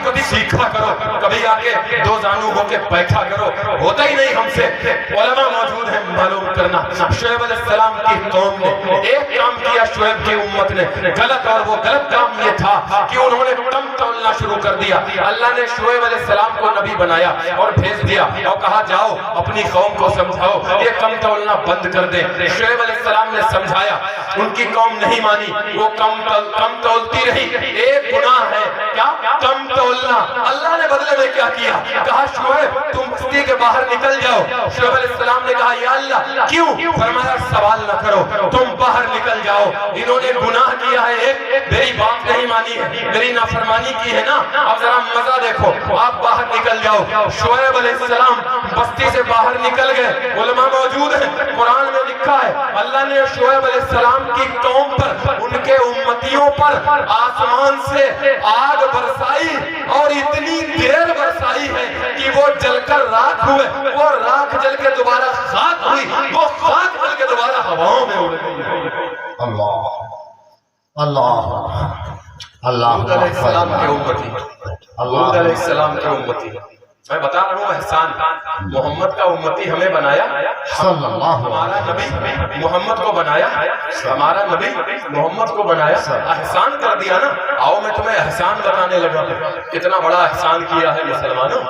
کبھی سیکھا کرو، کبھی آ کے دو زانو ہو کے بیٹھا کرو، ہوتا ہی نہیں ہم سے، علماء موجود ہیں معلوم کرنا۔ شعیب علیہ السلام کی قوم نے ایک کام کیا، شعیب کی امت نے غلط، اور وہ غلط کام یہ تھا کہ انہوں نے کم تولنا شروع کر دیا۔ اللہ نے شعیب علیہ السلام کو نبی بنایا اور بھیج دیا اور کہا جاؤ اپنی قوم کو سمجھاؤ یہ کم تولنا بند کر دے۔ شعیب علیہ السلام نے سمجھایا، ان کی قوم نہیں مانی، وہ کم تولتی رہی۔ ایک گناہ ہے کیا؟ کم تولنا۔ اللہ نے بدلے میں کیا کیا؟ کہا شعیب تم بستی کے باہر نکل جاؤ۔ شعیب علیہ السلام نے کہا یا اللہ کیوں؟ فرمایا سوال نہ کرو، تم باہر نکل جاؤ۔ انہوں نے گناہ کیا ہے ایک، میری بات نہیں مانی ہے، میری نافرمانی کی ہے نا، اب ذرا مزہ دیکھو، آپ باہر نکل جاؤ۔ شعیب علیہ السلام بستی سے باہر نکل گئے، علماء موجود ہیں، قرآن میں لکھا ہے اللہ نے شعیب علیہ السلام کی قوم پر، ان کے امتیوں پر آسمان سے آگ برسائی اور اتنی دیر برسائی ہے کہ وہ جل کر راکھ ہوئے، وہ راکھ جل کے دوبارہ خاک ہوئی، وہ خاک جل کے دوبارہ ہواؤں میں اڑ گئی۔ اللہ اللہ اللہ علیہ السلام کے امتی، حود علیہ السلام کے امتی، میں بتا رہا ہوں احسان، محمد کا امتی ہمیں بنایا، صلی اللہ ہمارا نبی محمد کو بنایا، ہمارا نبی محمد کو بنایا، احسان کر دیا نا۔ آؤ میں تمہیں احسان بتانے لگا، کتنا بڑا احسان کیا ہے مسلمانوں۔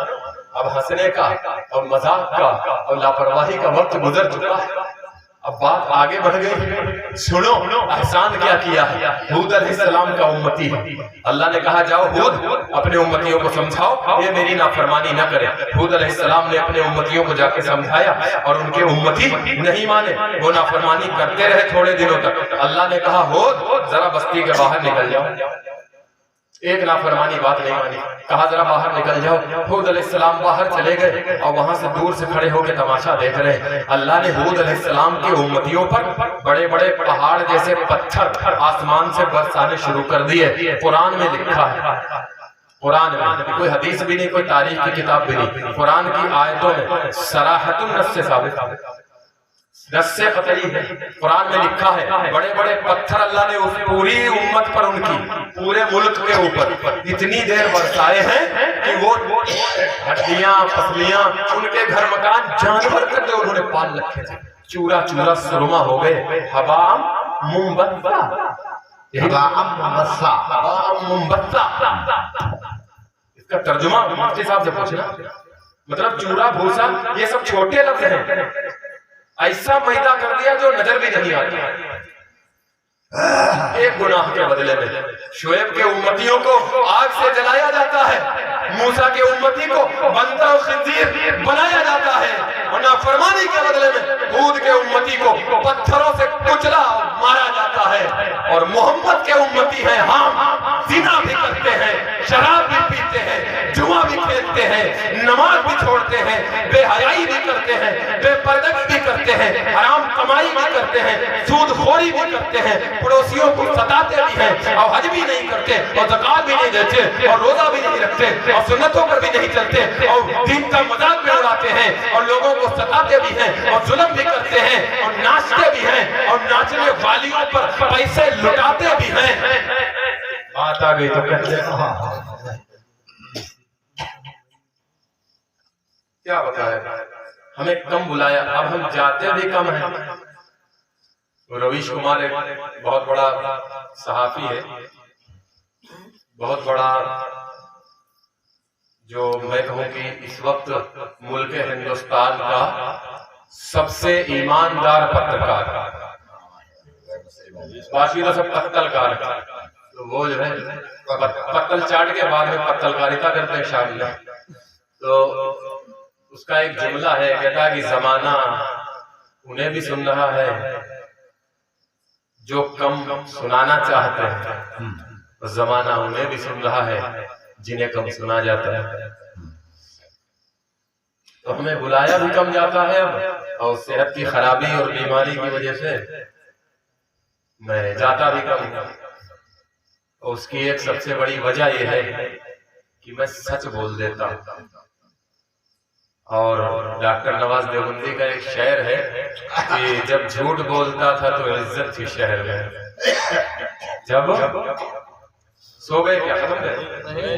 اب ہنسنے کا اور مذاق کا اور لاپرواہی کا وقت گزر چکا ہے، اب بات آگے بڑھ گئی، سنو احسان کیا کیا ہے ہود علیہ السلام کا امتی ہے۔ اللہ نے کہا جاؤ ہود اپنے امتیوں کو سمجھاؤ یہ میری نافرمانی نہ کرے۔ ہود علیہ السلام نے اپنے امتیوں کو جا کے سمجھایا اور ان کے امتی نہیں مانے، وہ نافرمانی کرتے رہے تھوڑے دنوں تک۔ اللہ نے کہا ہود ذرا بستی کے باہر نکل جاؤ، ایک نافرمانی بات نہیں مانی، کہا ذرا باہر نکل جاؤ۔ ہود علیہ السلام باہر چلے گئے اور وہاں سے دور سے کھڑے ہو کے تماشا دیکھ رہے۔ اللہ نے ہود علیہ السلام کے امتیوں پر بڑے بڑے پہاڑ جیسے پتھر آسمان سے برسانے شروع کر دیے۔ قرآن میں لکھا ہے، قرآن میں کوئی حدیث بھی نہیں، کوئی تاریخ کی کتاب بھی نہیں، قرآن کی آیتوں میں صراحت النص سے ثابت ہے، نص سے قطعی ہے۔ قرآن میں لکھا ہے بڑے بڑے پتھر اللہ نے اس پوری امت پر، ان کی پورے ملک کے اوپر اتنی دیر برسائے ہیں کہ وہ ہڈیاں پسلیاں ان کے گھر مکان جانور کر کے انہوں نے پال رکھے تھے، چورا چورا سرما ہو گئے، حبام منبتا، منبتا۔ اس کا ترجمہ مفتی صاحب سے پوچھنا، مطلب چورا بھوسا یہ سب چھوٹے لفظ ہیں، ایسا میدہ کر دیا جو نظر بھی نہیں آتا۔ ایک گناہ کے بدلے میں شعیب کے امتیوں کو آگ سے جلایا جاتا ہے، موسیٰ کے امتی کو بندر و خنزیر بنایا جاتا ہے، اور نافرمانی کے بدلے میں ہود کے امتی کو پتھروں سے کچلا مارا جاتا ہے۔ اور محمد کے امتی ہیں، ہاں زنا بھی کرتے ہیں، شراب بھی پیتے ہیں، جوا بھی کھیلتے ہیں، نماز بھی چھوڑتے ہیں، بے حیائی بھی کرتے ہیں، بے پردگی بھی کرتے ہیں، حرام کمائی بھی کرتے ہیں، سود خوری بھی کرتے ہیں، پڑوسیوں کو ستاتے بھی ہیں، اور حج بھی نہیں کرتے، اور زکات بھی نہیں دیتے، اور روزہ بھی نہیں رکھتے، اور سنتوں پر بھی نہیں چلتے، اور دین کا مذاق بھی اڑاتے ہیں، اور لوگوں کو ستاتے بھی ہیں، اور ظلم بھی کرتے ہیں، اور ناچتے بھی ہیں، اور ناچنے والیوں پر پیسے لٹاتے بھی ہیں۔ بات آ گئی تو کہتے ہیں کیا بتائے، ہمیں کم بلایا، اب ہم جاتے بھی کم ہیں۔ رویش کمار ایک بہت بڑا صحافی ہے، بہت بڑا، جو میں کہوں کہ اس وقت ملک ہندوستان کا سب سے ایماندار پترکار، باقی تو سب قتلکار، تو وہ جو ہے قتل چاٹ کے بعد میں قتلکاریتا کرتے ہیں شامل۔ تو اس کا ایک جملہ ہے، کہتا ہے کہ زمانہ انہیں بھی سن رہا ہے جو کم سنانا چاہتے ہیں، اور زمانہ انہیں بھی سن رہا ہے جنہیں کم سنا جاتا ہے۔ تو ہمیں بلایا بھی کم جاتا ہے، اور صحت کی خرابی اور بیماری کی وجہ سے میں جاتا بھی کم ہوں۔ اور اس کی ایک سب سے بڑی وجہ یہ ہے کہ میں سچ بول دیتا ہوں۔ اور ڈاکٹر نواز دیوبندی کا ایک شعر ہے کہ جب جھوٹ بولتا تھا تو عزت تھی شہر میں، جب سو گئے کیا ختم گئے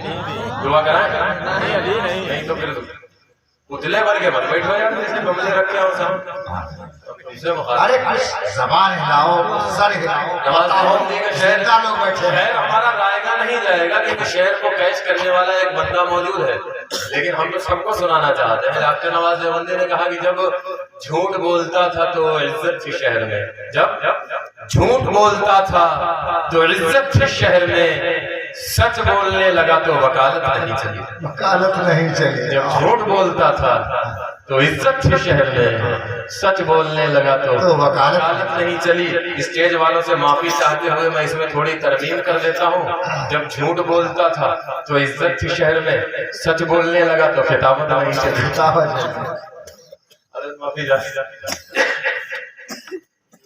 دعا کرائیں نہیں تو پھر اتلے بھر کے مت بیٹھو یار، جیسے بملے رکھے ہو سب ارے کچھ زبان ہلاؤ، سر ہلاؤ، نواز دیوبندی کا شعر لوگ بیٹھے ہیں۔ شعر ہمارا رائے گا نہیں جائے گا، کیونکہ شعر کو کیچ کرنے والا ایک بندہ موجود ہے، لیکن ہم تو سب کو سنانا چاہتے ہیں۔ ڈاکٹر نواز دیوبندی نے کہا کہ جب جھوٹ بولتا تھا تو عزت تھی شہر میں، جب جھوٹ بولتا تھا تو عزت تھی شہر میں، سچ بولنے لگا تو وکالت نہیں چلی، وکالت نہیں چلی۔ جب جھوٹ بولتا تھا تو عزت تھی شہر میں، سچ بولنے لگا تو وکالت نہیں چلی۔ اسٹیج والوں سے معافی چاہتے ہوئے میں اس میں تھوڑی ترمیم کر دیتا ہوں، جب جھوٹ بولتا تھا تو عزت تھی شہر میں، سچ بولنے لگا تو خطابت نہیں چلی۔ معافی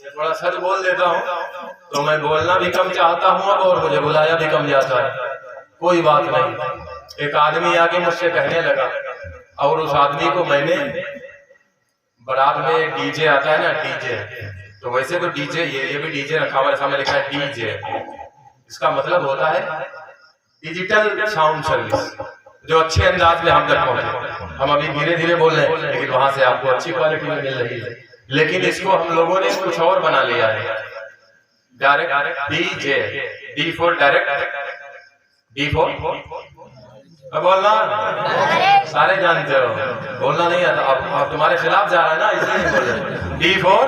تھوڑا سچ بول دیتا ہوں تو میں بولنا بھی کم چاہتا ہوں اب، اور مجھے بلایا بھی کم جاتا ہے، کوئی بات نہیں۔ ایک آدمی آگے مجھ سے کہنے لگا، اور اس آدمی کو میں نے برات میں ڈی جے آتا ہے نا، ڈی جے، تو ویسے تو ڈی جے یہ بھی ڈی جے رکھا ہوا ہے، سامنے لکھا ہے ڈی جے، اس کا مطلب ہوتا ہے ڈیجیٹل ساؤنڈ سروس، جو اچھے انداز میں ہم تک پہنچے۔ ہم ابھی دھیرے دھیرے بول رہے ہیں لیکن وہاں سے آپ کو اچھی کوالٹی میں مل رہی ہے، لیکن اس کو ہم لوگوں نے کچھ اور بنا لیا ہے، direct D J, D four direct, D four بولنا سارے جانتے ہو، بولنا نہیں آتا، اب تمہارے خلاف جا رہا ہے نا، اس لیے نہیں بول رہے۔ ڈی فور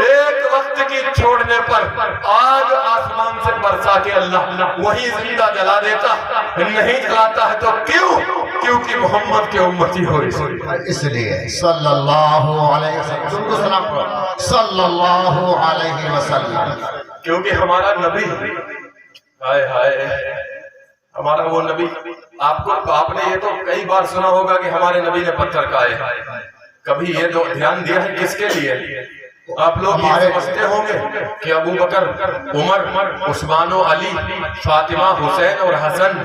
ایک وقت کی چھوڑنے پر آگ آسمان سے برسا کے اللہ وہی زندہ جلا دیتا، نہیں جلاتا ہے تو کیونکہ محمد کے امتی ہو، اس لیے صلی اللہ علیہ وسلم، تم کو سلام کرو صلی اللہ علیہ وسلم، کیونکہ ہمارا نبی، ہائے ہائے ہمارا وہ نبی، آپ نے یہ تو کئی بار سنا ہوگا کہ ہمارے نبی نے پتھر کھائے، کبھی یہ تو دھیان دیا ہے کس کے لیے؟ آپ لوگ یہ سمجھتے ہوں گے کہ ابو بکر، عمر، عثمان و علی، فاطمہ، حسین اور حسن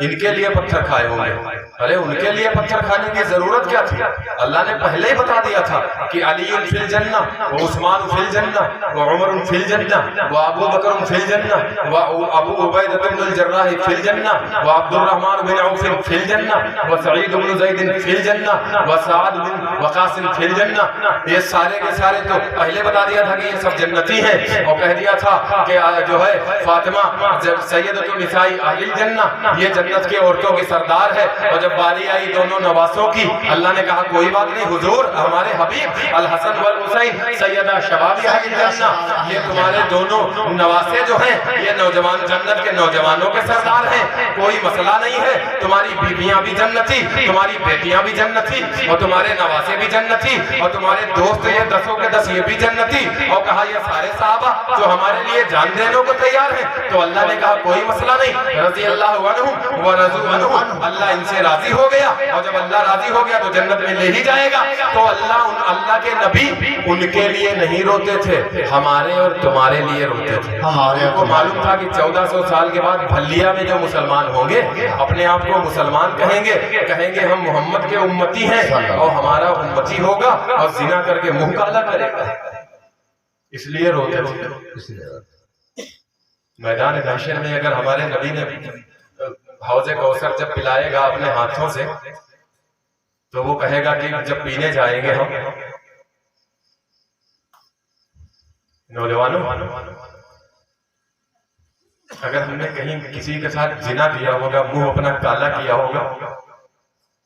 ان کے لیے پتھر کھائے ہوں گے۔ ارے ان کے لیے پتھر کھانے کی ضرورت کیا تھی؟ اللہ نے پہلے ہی بتا دیا تھا کہ علی فی الجنہ و عثمان فی الجنہ و عمر فی الجنہ و ابو بکر فی الجنہ و ابو عبیدہ بن الجراح فی الجنہ و عبد الرحمن بن عوف فی الجنہ و سعید بن زید فی الجنہ و سعد بن وقاص فی الجنہ۔ یہ سارے کے سارے تو پہلے بتا دیا تھا کہ یہ سب جنتی ہیں، اور کہہ دیا تھا کہ جو ہے فاطمہ سیدۃ النساء اہل الجنہ، یہ جنت کے عورتوں کی سردار ہے۔ اور جب باری آئی دونوں نواسوں کی، اللہ نے کہا کوئی بات نہیں حضور، ہمارے حبیب الحسن والحسین سیدہ شباب اہل الجنہ، یہ تمہارے دونوں نواسے جو ہیں یہ نوجوان جنت کے نوجوانوں کے سردار ہیں، کوئی مسئلہ نہیں ہے، تمہاری بیویاں بھی جنتی، تمہاری بیٹیاں بھی جنتی، اور تمہارے نواسے بھی جنتی، اور تمہارے دوست یہ 10 کے 10 یہ بھی جنتی۔ اور کہا یہ سارے صحابہ جو ہمارے لیے جان دینے کو تیار ہیں، تو اللہ نے کہا کوئی مسئلہ نہیں، رضی اللہ عنہم ورضوا عنہ، اللہ ان سے راضی ہو گیا، اور جب اللہ راضی ہو گیا تو جنت میں لے ہی جائے گا۔ تو اللہ کے نبی ان کے لیے نہیں روتے تھے، ہمارے اور تمہارے لیے روتے تھے۔ ان کو معلوم تھا کہ 1400 سال کے بعد بھلیا میں جو مسلمان ہوں گے اپنے آپ کو مسلمان کہیں گے ہم محمد کے امتی ہیں، اور ہمارا امتی ہوگا اور زنا کر کے منہ کالا کرے گا، اس لیے روتے تھے۔ میدان محشر میں اگر ہمارے نبی نے حوض کوثر جب پلائے گا اپنے ہاتھوں سے، تو وہ کہے گا کہ جب پینے جائیں گے ہم، نوجوانوں اگر ہم نے کہیں کسی کے ساتھ زنا کیا ہوگا، منہ اپنا کالا کیا ہوگا،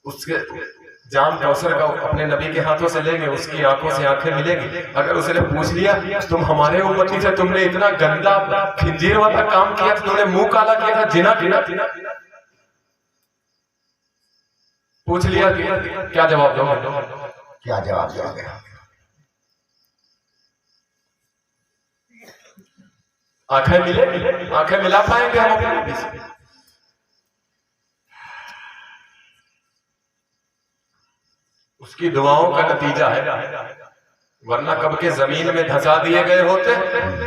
اس کے جام کوثر کا اپنے نبی کے ہاتھوں سے لیں گے، اس کی آنکھوں سے آنکھیں ملیں گی۔ اگر اس نے پوچھ لیا تم ہمارے امتی سے، تم نے اتنا گندا خنزیر والا کام کیا تھا، تم نے منہ کالا کیا تھا، زنا کیا، پوچھ لیا کیا جواب دو گے؟ کیا جواب دو گے؟ آنکھیں ملے، آنکھیں ملا پائیں گے ہم اپنے نبی سے؟ اس کی دعاؤں کا نتیجہ ہے، ورنہ کب کے زمین میں دھسا دیے گئے ہوتے،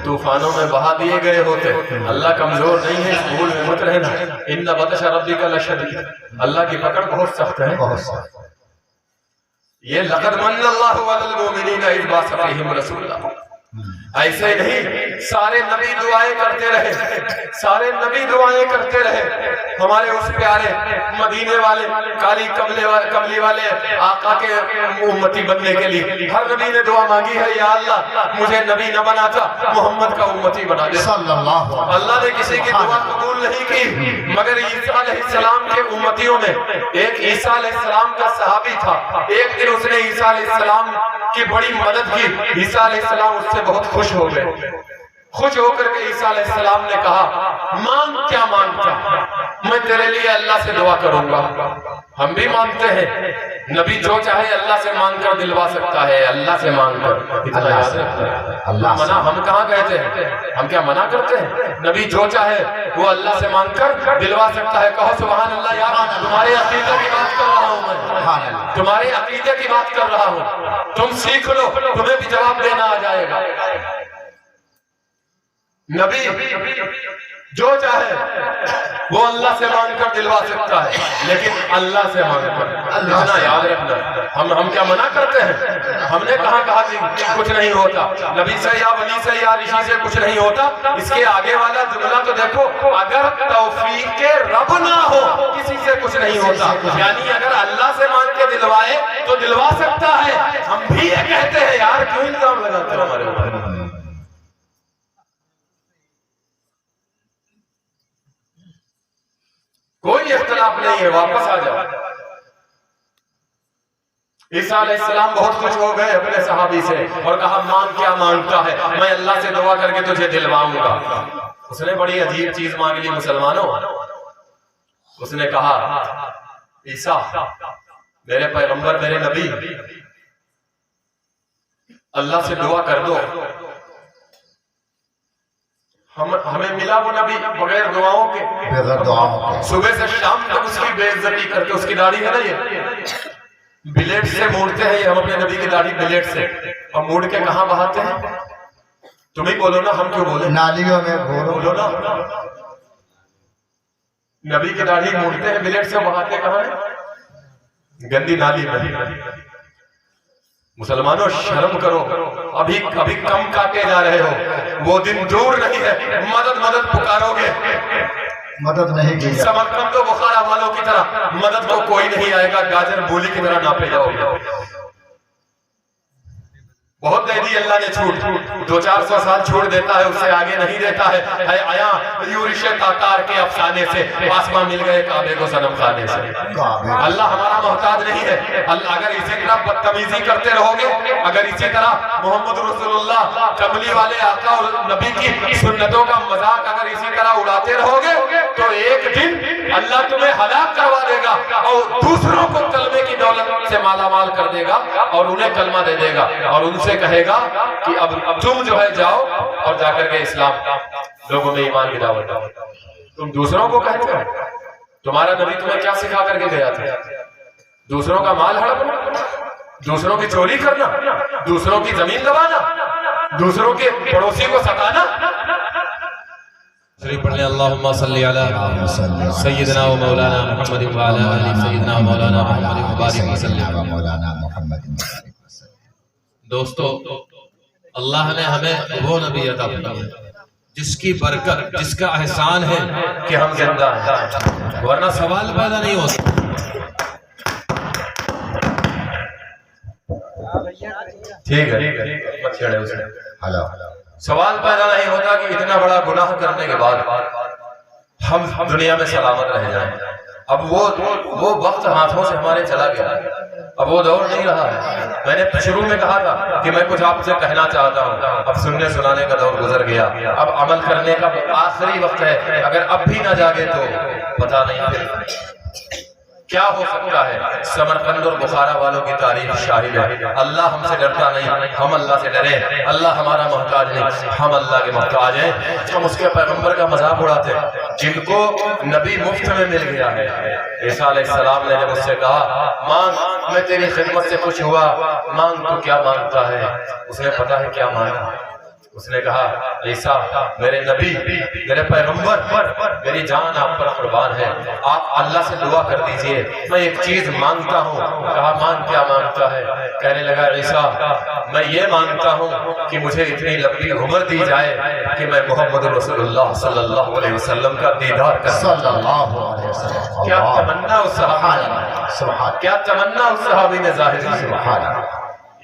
طوفانوں میں بہا دیے گئے ہوتے۔ اللہ کمزور نہیں ہے، بھول میں مت رہنا، ان بطش ربک لشدید، اللہ کی پکڑ بہت سخت ہے، بہت سخت۔ یہ لقد من اللہ علی المؤمنین اذ بعث فیہم رسولا، ایسے نہیں، سارے نبی دعائیں کرتے رہے، سارے نبی دعائیں کرتے رہے ہمارے اس پیارے مدینے والے کالی کملی والے آقا کے امتی بننے کے لیے۔ ہر نبی نے دعا مانگی ہے، یا اللہ مجھے نبی نہ بناتا، محمد کا امتی بنا دے۔ صلی اللہ علیہ اللہ نے کسی کی دعا قبول نہیں کی، مگر عیسیٰ علیہ السلام کے امتیوں میں ایک عیسیٰ علیہ السلام کا صحابی تھا، ایک دن اس نے عیسیٰ علیہ السلام کی بڑی مدد کی، عیسیٰ علیہ السلام اس سے بہت خوش ہو گئے۔ خوش ہو کر کے عیسیٰ علیہ السلام نے کہا مانگ کیا مانگتا، میں تیرے لیے اللہ سے دعا کروں گا۔ ہم بھی مانگتے ہیں، نبی جو چاہے اللہ سے مانگ کر دلوا سکتا ہے، اللہ سے مانگ کر، اتنا یاد رکھنا۔ منع ہم کہاں کہتے ہیں، ہم کیا منع کرتے ہیں؟ نبی جو چاہے وہ اللہ سے مانگ کر دلوا سکتا ہے۔ کہو سبحان اللہ یار، تمہارے عقیدے کی بات کر رہا ہوں میں، تمہارے عقیدے کی بات کر رہا ہوں، تم سیکھ لو، تمہیں بھی جواب دینا آ جائے گا۔ نبی جو چاہے وہ اللہ سے مانگ کر دلوا سکتا ہے، لیکن اللہ سے مانگ کر، اتنا یاد رکھنا۔ ہم کیا منع کرتے ہیں؟ ہم نے کہا کہ کچھ نہیں ہوتا، نبی سے یا ولی سے یا رشی سے کچھ نہیں ہوتا۔ اس کے آگے والا جملہ تو دیکھو، اگر توفیق رب نہ ہو کسی سے کچھ نہیں ہوتا، یعنی اگر اللہ سے مانگ کے دلوائے تو دلوا سکتا ہے۔ ہم بھی یہ کہتے ہیں، یار کیوں الزام لگاتے ہیں ہمارے اوپر؟ کوئی اختلاف نہیں ہے، واپس آ جاؤ۔ عیسیٰ علیہ السلام بہت خوش ہو گئے اپنے صحابی سے اور کہا مانگ کیا مانگتا ہے، میں اللہ سے دعا کر کے تجھے دلواؤں گا۔ اس نے بڑی عجیب چیز مانگ لی مسلمانوں، اس نے کہا عیسیٰ میرے پیغمبر میرے نبی اللہ سے دعا کر دو، ہمیں ملا وہ نبی بغیر دعاؤں کے، بغیر دعاؤں کے، صبح سے شام تک اس کی بے عزتی کر کے، اس کی داڑھی ہے نا یہ بلیڈ سے موڑتے ہیں، یہ ہم اپنے نبی کی داڑھی بلیڈ سے، اور موڑ کے کہاں بہاتے ہیں؟ تم ہی بولو نا، ہم کیوں بولیں؟ نالیوں میں بولو نا، نبی کی داڑھی موڑتے ہیں بلیڈ سے، بہاتے کہاں ہیں؟ گندی نالی میں۔ مسلمانوں شرم کرو، ابھی کم کاٹے جا رہے ہو، وہ دن دور نہیں ہے، مدد مدد پکارو گے، مدد نہیں کی جائے۔ سمرقند و بخارا والوں کی طرح مدد کو کوئی نہیں آئے گا، گاجر مولی کی طرح ناپے جاؤ گے۔ بہت دے دی اللہ نے چھوٹ، 200-400 سال چھوڑ دیتا ہے، اس سے آگے نہیں دیتا ہے۔ اے آیا یورش تاتار کے افسانے سے آسمان مل گئے کعبے کو صنم خانے سے۔ اللہ ہمارا محتاج نہیں ہے۔ اللہ اگر اسی طرح بدتمیزی کرتے رہو گے، اگر اسی طرح محمد رسول اللہ کملی والے آقا اور نبی کی سنتوں کا مذاق اگر اسی طرح اڑاتے رہو گے، تو ایک دن اللہ تمہیں ہلاک کروا دے گا اور دوسروں کو کلمے کی دولت سے مالا مال کر دے گا اور انہیں کلمہ دے دے گا اور ان سے کہے گا کہ اب تم جو ہے جاؤ اور جا کر کے اسلام لوگوں میں ایمان کی دعوت دو۔ تم دوسروں کو کہتے ہو، تمہارا نبی تمہیں کیا سکھا کر کے گیا تھا؟ دوسروں کا مال ہڑپنا، دوسروں کی چوری کرنا، دوسروں کی زمین دبانا، دوسروں کے پڑوسی کو ستانا۔ شریف پڑھ لیں اللہم صلی علی سیدنا و مولانا محمد و علی آلہ سیدنا و مولانا محمد و بارک وسلم۔ دوستو اللہ نے ہمیں وہ نبی عطا فرمایا جس کی برکت، جس کا احسان ہے کہ ہم زندہ ہیں، ورنہ سوال پیدا نہیں ہوتا۔ ٹھیک ہے مت چھیڑے اسے۔ ہلو سوال پیدا نہیں ہوتا کہ اتنا بڑا گناہ کرنے کے بعد ہم دنیا میں سلامت رہ جائیں۔ اب وہ وقت ہاتھوں سے ہمارے چلا گیا، اب وہ دور نہیں رہا ہے۔ میں نے شروع میں کہا تھا کہ میں کچھ آپ سے کہنا چاہتا ہوں، اب سننے سنانے کا دور گزر گیا، اب عمل کرنے کا آخری وقت ہے۔ اگر اب بھی نہ جاگے تو پتہ نہیں پھر کیا ہو سکتا ہے۔ سمرقند اور بخارا والوں کی تاریخ شاہد ہے، اللہ ہم سے ڈرتا نہیں، ہم اللہ سے ڈرے۔ اللہ ہمارا محتاج نہیں، ہم اللہ کے محتاج ہیں۔ ہم اس کے پیغمبر کا مذاق اڑاتے جن کو نبی مفت میں مل گیا ہے۔ عیسیٰ علیہ السلام نے جب اس سے کہا مانگ، میں تیری خدمت سے خوش ہوا، مانگ تو کیا مانگتا ہے؟ اس نے پتا ہے کیا مانگا؟ اس نے کہا عیسیٰ میرے نبی میرے پیغمبر، میری جان آپ پر قربان ہے، آپ اللہ سے دعا کر دیجئے، میں ایک چیز مانگتا ہوں۔ کہا مانگ، کیا مانگتا ہے؟ کہنے لگا عیسیٰ میں یہ مانگتا ہوں کہ مجھے اتنی لمبی عمر دی جائے کہ میں محمد رسول اللہ صلی اللہ علیہ وسلم کا دیدار کر سکوں۔ صلی اللہ علیہ وسلم۔ کیا تمنا اس صحابی، کیا تمنا اس صحابی نے ظاہر کی۔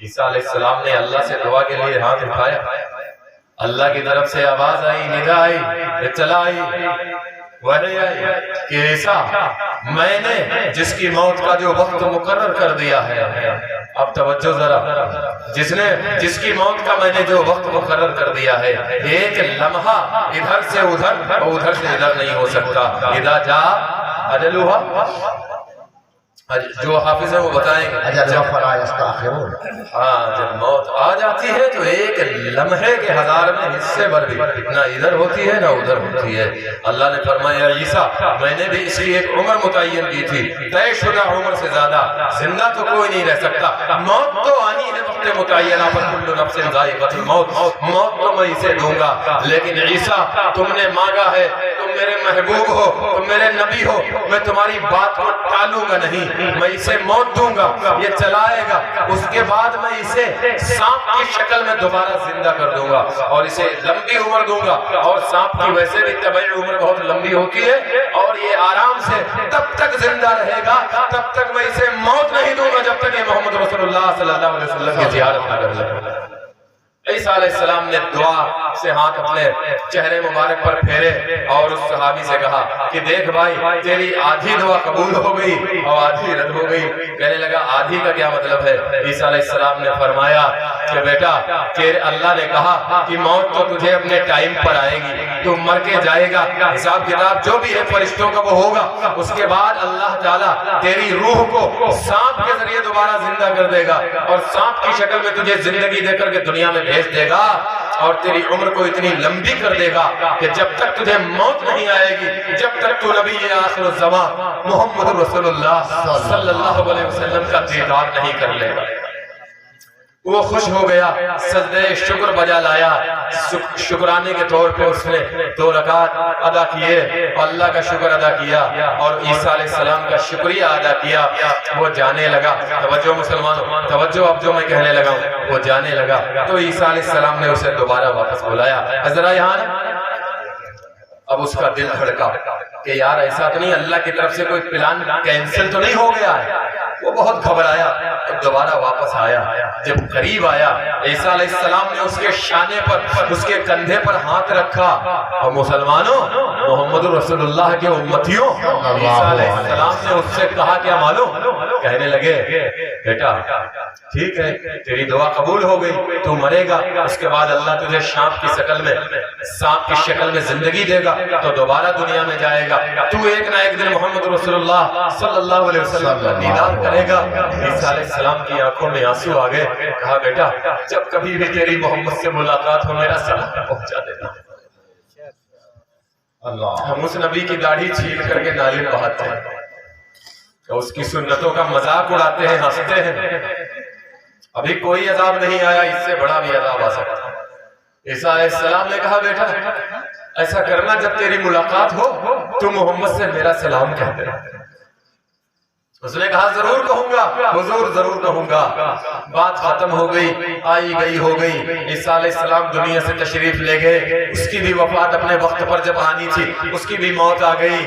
عیسیٰ علیہ السلام نے اللہ سے دعا کے لیے ہاتھ اٹھایا، اللہ کی طرف سے آواز آئی، ندا آئی، اطلاع آئی، وحی آئی کہ عیسیٰ میں نے جس کی موت کا جو وقت مقرر کر دیا ہے، اب توجہ ذرا، جس کی موت کا میں نے جو وقت مقرر کر دیا ہے، ایک لمحہ ادھر سے ادھر اور ادھر سے ادھر نہیں ہو سکتا۔ اذا جاء اجلها، جو حافظ ہیں وہ بتائیں گے، جب موت آ جاتی ہے تو ایک لمحے کے ہزار میں حصے بھر بھی نہ ادھر ہوتی ہے نہ ادھر ہوتی ہے۔ اللہ نے فرمایا عیسیٰ میں نے بھی اس کی ایک عمر متعین کی تھی، طے شدہ عمر سے زیادہ زندہ تو کوئی نہیں رہ سکتا، موت تو آنی ہے وقت متعینہ پر، کل نفس ذائقۃ الموت، موت تو میں اسے دوں گا۔ لیکن عیسیٰ تم نے مانگا ہے، تم میرے محبوب ہو، تم میرے نبی ہو، میں تمہاری بات کو ٹالوں گا نہیں، میں اسے موت دوں گا، یہ چلائے گا، اس کے بعد میں اسے سانپ کی شکل میں دوبارہ زندہ کر دوں گا اور اسے لمبی عمر دوں گا، اور سانپ کی ویسے بھی طبعی عمر بہت لمبی ہوتی ہے، اور یہ آرام سے تب تک زندہ رہے گا، تب تک میں اسے موت نہیں دوں گا جب تک یہ محمد رسول اللہ صلی اللہ علیہ وسلم کی زیارت نہ کر لے۔ عیسیٰ علیہ السلام نے دعا سے ہاتھ اپنے چہرے مبارک پر پھیرے اور اس صحابی سے کہا کہ دیکھ بھائی تیری آدھی دعا قبول ہو گئی اور آدھی رد ہو گئی۔ کہنے لگا آدھی کا کیا مطلب ہے؟ عیسیٰ علیہ السلام نے فرمایا کہ بیٹا تیرے اللہ نے کہا کہ موت تو تجھے اپنے ٹائم پر آئے گی، تو مر کے جائے گا، حساب کتاب جو بھی ہے فرشتوں کا وہ ہوگا، اس کے بعد اللہ تعالیٰ تیری روح کو سانپ کے ذریعے دوبارہ زندہ کر دے گا اور سانپ کی شکل میں تجھے زندگی دے کر کے دنیا میں بھیج دے گا اور تیری عمر کو اتنی لمبی کر دے گا کہ جب تک تجھے موت نہیں آئے گی، جب تک تو نبی آخر الزمان محمد رسول اللہ صلی اللہ علیہ وسلم کا دیدار نہیں کر لے گا۔ وہ خوش ہو گیا، سجدہ شکر بجا لایا، شکرانے کے طور پہ اس نے 2 رکعت ادا کیے اور اللہ کا شکر ادا کیا اور عیسیٰ علیہ السلام کا شکریہ ادا کیا۔ وہ جانے لگا، توجہ مسلمانوں، توجہ اب جو میں کہنے لگا ہوں، وہ جانے لگا تو عیسیٰ علیہ السلام نے اسے دوبارہ واپس بلایا، ذرا یہاں۔ اب اس کا دل دھڑکا کہ یار ایسا تو نہیں اللہ کی طرف سے کوئی پلان کینسل تو نہیں ہو گیا ہے۔ وہ بہت گھبرایا، اب دوبارہ واپس آیا، جب قریب آیا عیسیٰ علیہ السلام نے اس کے شانے پر، اس کے کندھے پر ہاتھ رکھا اور مسلمانوں، محمد رسول اللہ کے امتیوں، عیسیٰ علیہ السلام نے اس سے کہا کیا معلوم؟ کہنے لگے بیٹا ٹھیک ہے تیری دعا قبول ہو گئی، تو مرے گا، اس کے بعد اللہ تجھے سانپ کی شکل میں زندگی دے گا تو دوبارہ دنیا میں جائے گا، تو ایک نہ ایک دن محمد رسول اللہ صلی اللہ علیہ وسلم کا دیدار کرے گا۔ عیسیٰ علیہ السلام کی آنکھوں میں آنسو آ گئے، کہا بیٹا جب کبھی بھی تیری محمد سے ملاقات ہو میرا سلام پہنچا دینا۔ ہم اس نبی کی داڑھی چھیل کر کے نالی بہاتے ہیں، اس کی سنتوں کا مذاق اڑاتے ہیں، ہنستے ہیں۔ ابھی کوئی عذاب نہیں آیا، اس سے بڑا بھی عذاب آ سکتا ہے۔ عیسیٰ علیہ السلام نے کہا بیٹا ایسا کرنا جب تیری ملاقات ہو تو محمد سے میرا سلام کہہ دینا۔ اس نے کہا ضرور کہوں گا حضور، ضرور کہوں گا۔ بات ختم ہو گئی، آئی گئی ہو گئی۔ عیسیٰ علیہ السلام دنیا سے تشریف لے گئے، اس کی بھی وفات اپنے وقت پر جب آنی تھی اس کی بھی موت آ گئی۔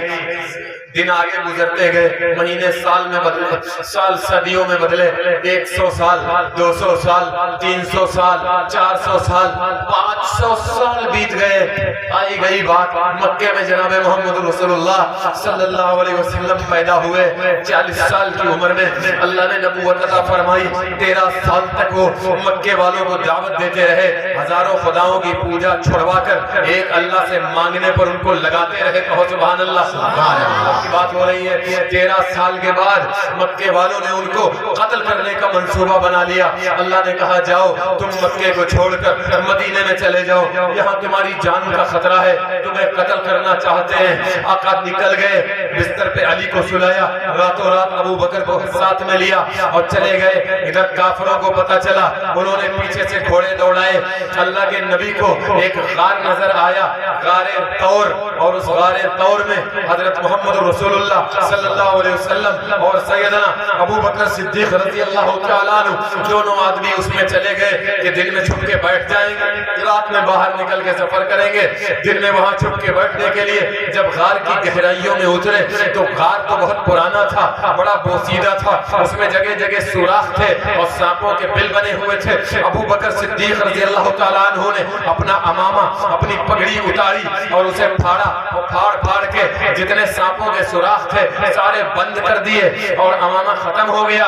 دن آگے گزرتے گئے، مہینے سال میں بدلے، سال صدیوں میں بدلے، 100 سال، 200 سال، 300 سال، 400 سال، 500 سال بیت گئے۔ آئی گئی بات مکے میں جناب محمد رسول اللہ صلی اللہ علیہ وسلم پیدا ہوئے۔ 40 سال کی عمر میں اللہ نے نبوت عطا فرمائی۔ 13 سال تک وہ مکے والوں کو دعوت دیتے رہے، ہزاروں خداؤں کی پوجا چھڑوا کر ایک اللہ سے مانگنے پر ان کو لگاتے رہے۔ کہو سبحان اللہ، سبحان اللہ کی بات ہو رہی ہے۔ 13 سال کے بعد مکے والوں نے ان کو قتل کرنے کا منصوبہ بنا لیا۔ اللہ نے کہا جاؤ تم مکے کو چھوڑ کر مدینے میں چلے جاؤ، یہاں تمہاری جان کا خطرہ ہے، تمہیں قتل کرنا چاہتے ہیں۔ آقا نکل گئے، بستر پہ علی کو سلایا، راتوں رات ابو بکر کو ساتھ میں لیا اور چلے گئے۔ ادھر کافروں کو پتا چلا، انہوں نے پیچھے سے گھوڑے دوڑائے۔ اللہ کے نبی کو ایک غار نظر آیا، غار طور، اور اس غار طور میں حضرت محمد رسول اللہ صلی اللہ علیہ وسلم اور سیدنا ابو بکر صدیق رضی اللہ تعالیٰ عنہ دونوں آدمی اس میں چلے گئے کہ دن میں چھپ کے بیٹھ جائیں گے، رات میں باہر نکل کے سفر کریں گے۔ دن میں وہاں چھپ کے بیٹھنے کے لیے جب غار کی گہرائیوں میں اترے تو غار تو بہت پرانا تھا، بڑا بوسیدہ تھا، اس میں جگہ جگہ سوراخ تھے اور سانپوں کے بل بنے ہوئے تھے۔ ابو بکر صدیق رضی اللہ تعالیٰ عنہ نے اپنا امامہ، اپنی پگڑی اتاری اور اسے پھاڑا، اور پھاڑ کے جتنے سانپوں کے سوراخ تھے سارے بند کر دیے اور امامہ ختم ہو گیا۔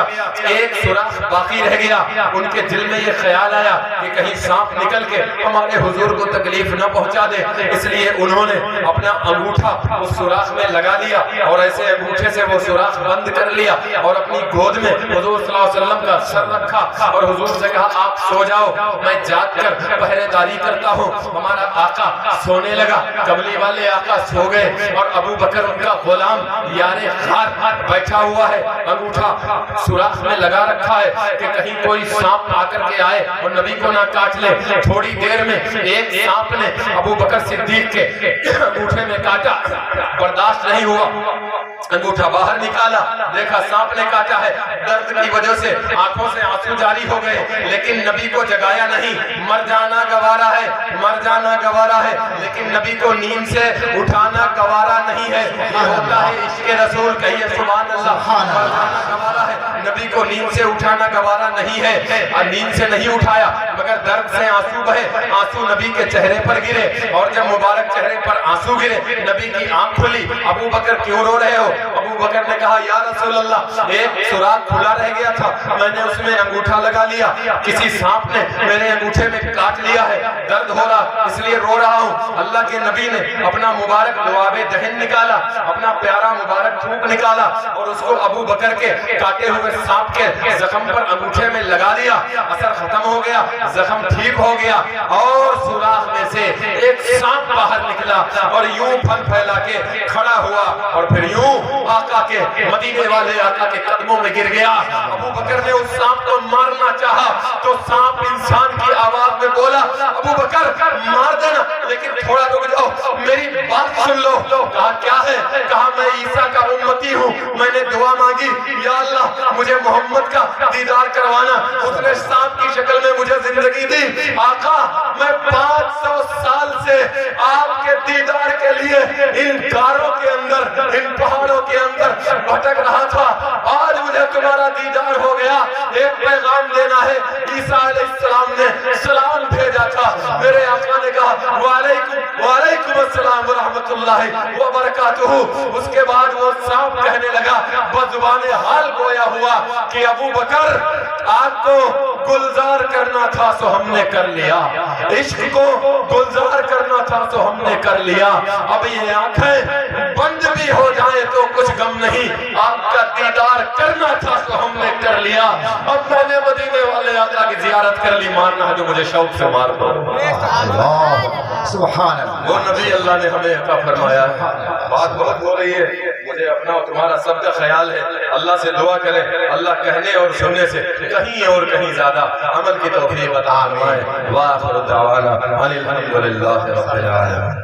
ایک سوراخ باقی رہ گیا۔ ان کے دل میں یہ خیال آیا کہ کہیں سانپ نکل کے ہمارے حضور کو تکلیف نہ پہنچا دے، اس لیے انہوں نے اپنا انگوٹھا اس سوراخ میں لگا لیا اور ایسے انگوٹھے سے وہ سوراخ بند کر لیا اور اپنی گود میں حضور صلی اللہ علیہ وسلم کا سر رکھا اور حضور سے کہا آپ سو جاؤ، میں جاگ کر پہرے داری کرتا ہوں۔ ہمارا آقا سونے لگا، کملی والے آقا سو گئے اور ابو بکر ان کا غلام یار غار بیٹھا ہوا ہے، انگوٹھا سوراخ میں لگا رکھا ہے کہ کہیں کوئی سانپ آ کر کے آئے اور نبی کو نہ کاٹ لے۔ تھوڑی دیر میں ایک سانپ نے ابو بکر صدیق کے انگوٹھے میں کاٹا، برداشت نہیں ہوا، انگوٹھا باہر نکالا، دیکھا سانپ نے کاٹا ہے، درد کی وجہ سے آنکھوں سے آنسو جاری ہو گئے، لیکن نبی کو جگایا نہیں۔ مر جانا گوارا ہے، مر جانا گوارا ہے، لیکن نبی کو نیند سے اٹھانا گوارا نہیں ہے۔ یہ ہوتا ہے عشق رسول، کہیے سبحان اللہ۔ مر جانا گوارا ہے، نبی کو نیند سے اٹھانا گوارا نہیں ہے، اور نیند سے نہیں اٹھایا مگر درد سے آنسو بہے، آنسو نبی کے چہرے پر گرے، اور جب مبارک چہرے پر آنسو گرے نبی کی آنکھ کھلی، ابو بکر کیوں رو رہے ہو؟ ابو بکر نے کہا یا رسول اللہ ایک سوراخ کھلا رہ گیا تھا، میں نے اس میں انگوٹھا لگا لیا، کسی سانپ نے میرے انگوٹھے میں کاٹ لیا ہے، درد ہو رہا اس لیے رو رہا ہوں۔ اللہ کے نبی نے اپنا مبارک لعاب دہن نکالا، اپنا پیارا مبارک تھوک نکالا، اور اس کو ابو بکر کے کاٹے ہوئے سانپ کے زخم پر انگوٹھے میں لگا دیا، اثر ختم ہو گیا، زخم ٹھیک ہو گیا، اور سوراخ میں سے ایک سانپ باہر نکلا اور یوں پھل پھیلا کے کھڑا ہوا، اور پھر یوں آقا کے مدینے والے آقا کے قدموں میں گر گیا۔ ابو بکر نے اس سانپ کو مارنا چاہا تو سانپ انسان کی آواز میں بولا ابو بکر مار دینا لیکن تھوڑا رک جاؤ، میری بات سن لو۔ کہا کیا ہے؟ کہا میں عیسیٰ کا امتی ہوں، میں نے دعا مانگی یا اللہ مجھے محمد کا دیدار کروانا، اس نے سانپ کی شکل میں مجھے زندگی دی۔ آقا میں 500 سال سے آپ کے دیدار کے لیے ان غاروں کے اندر، ان پہاڑوں کے اندر بھٹک رہا تھا، آج مجھے تمہارا دیدار ہو گیا، ایک پیغام دینا ہے۔ عیسیٰ علیہ السلام نے سلام بھیجا تھا، میرے آقا نے کہا وعلیکم السلام ورحمت اللہ وبرکاتہ۔ اس کے بعد وہ سانپ کہنے لگا بزبان حال گویا ہوا کہ ابو بکر آپ کو گلزار کرنا تھا سو ہم نے کر لیا، عشق کو گلزار کرنا تھا سو ہم نے کر لیا، اب یہ آنکھیں بند بھی ہو جائیں تو کچھ غم نہیں، آپ کا دیدار کرنا تھا تو ہم نے کر لیا، اب میں نے مدینے والے آقا کی زیارت کر لی، مارنا ہے جو مجھے شوق سے مار دو۔ سبحان اللہ، وہ نبی اللہ نے ہمیں عطا فرمایا ہے۔ بات بہت ہو رہی ہے، مجھے اپنا اور تمہارا سب کا خیال ہے، اللہ سے دعا کریں اللہ کہنے اور سننے سے کہیں اور کہیں زیادہ عمل کی توفیق عطا فرمائے۔ وآخر دعوانا ان الحمد للہ رب العالمین۔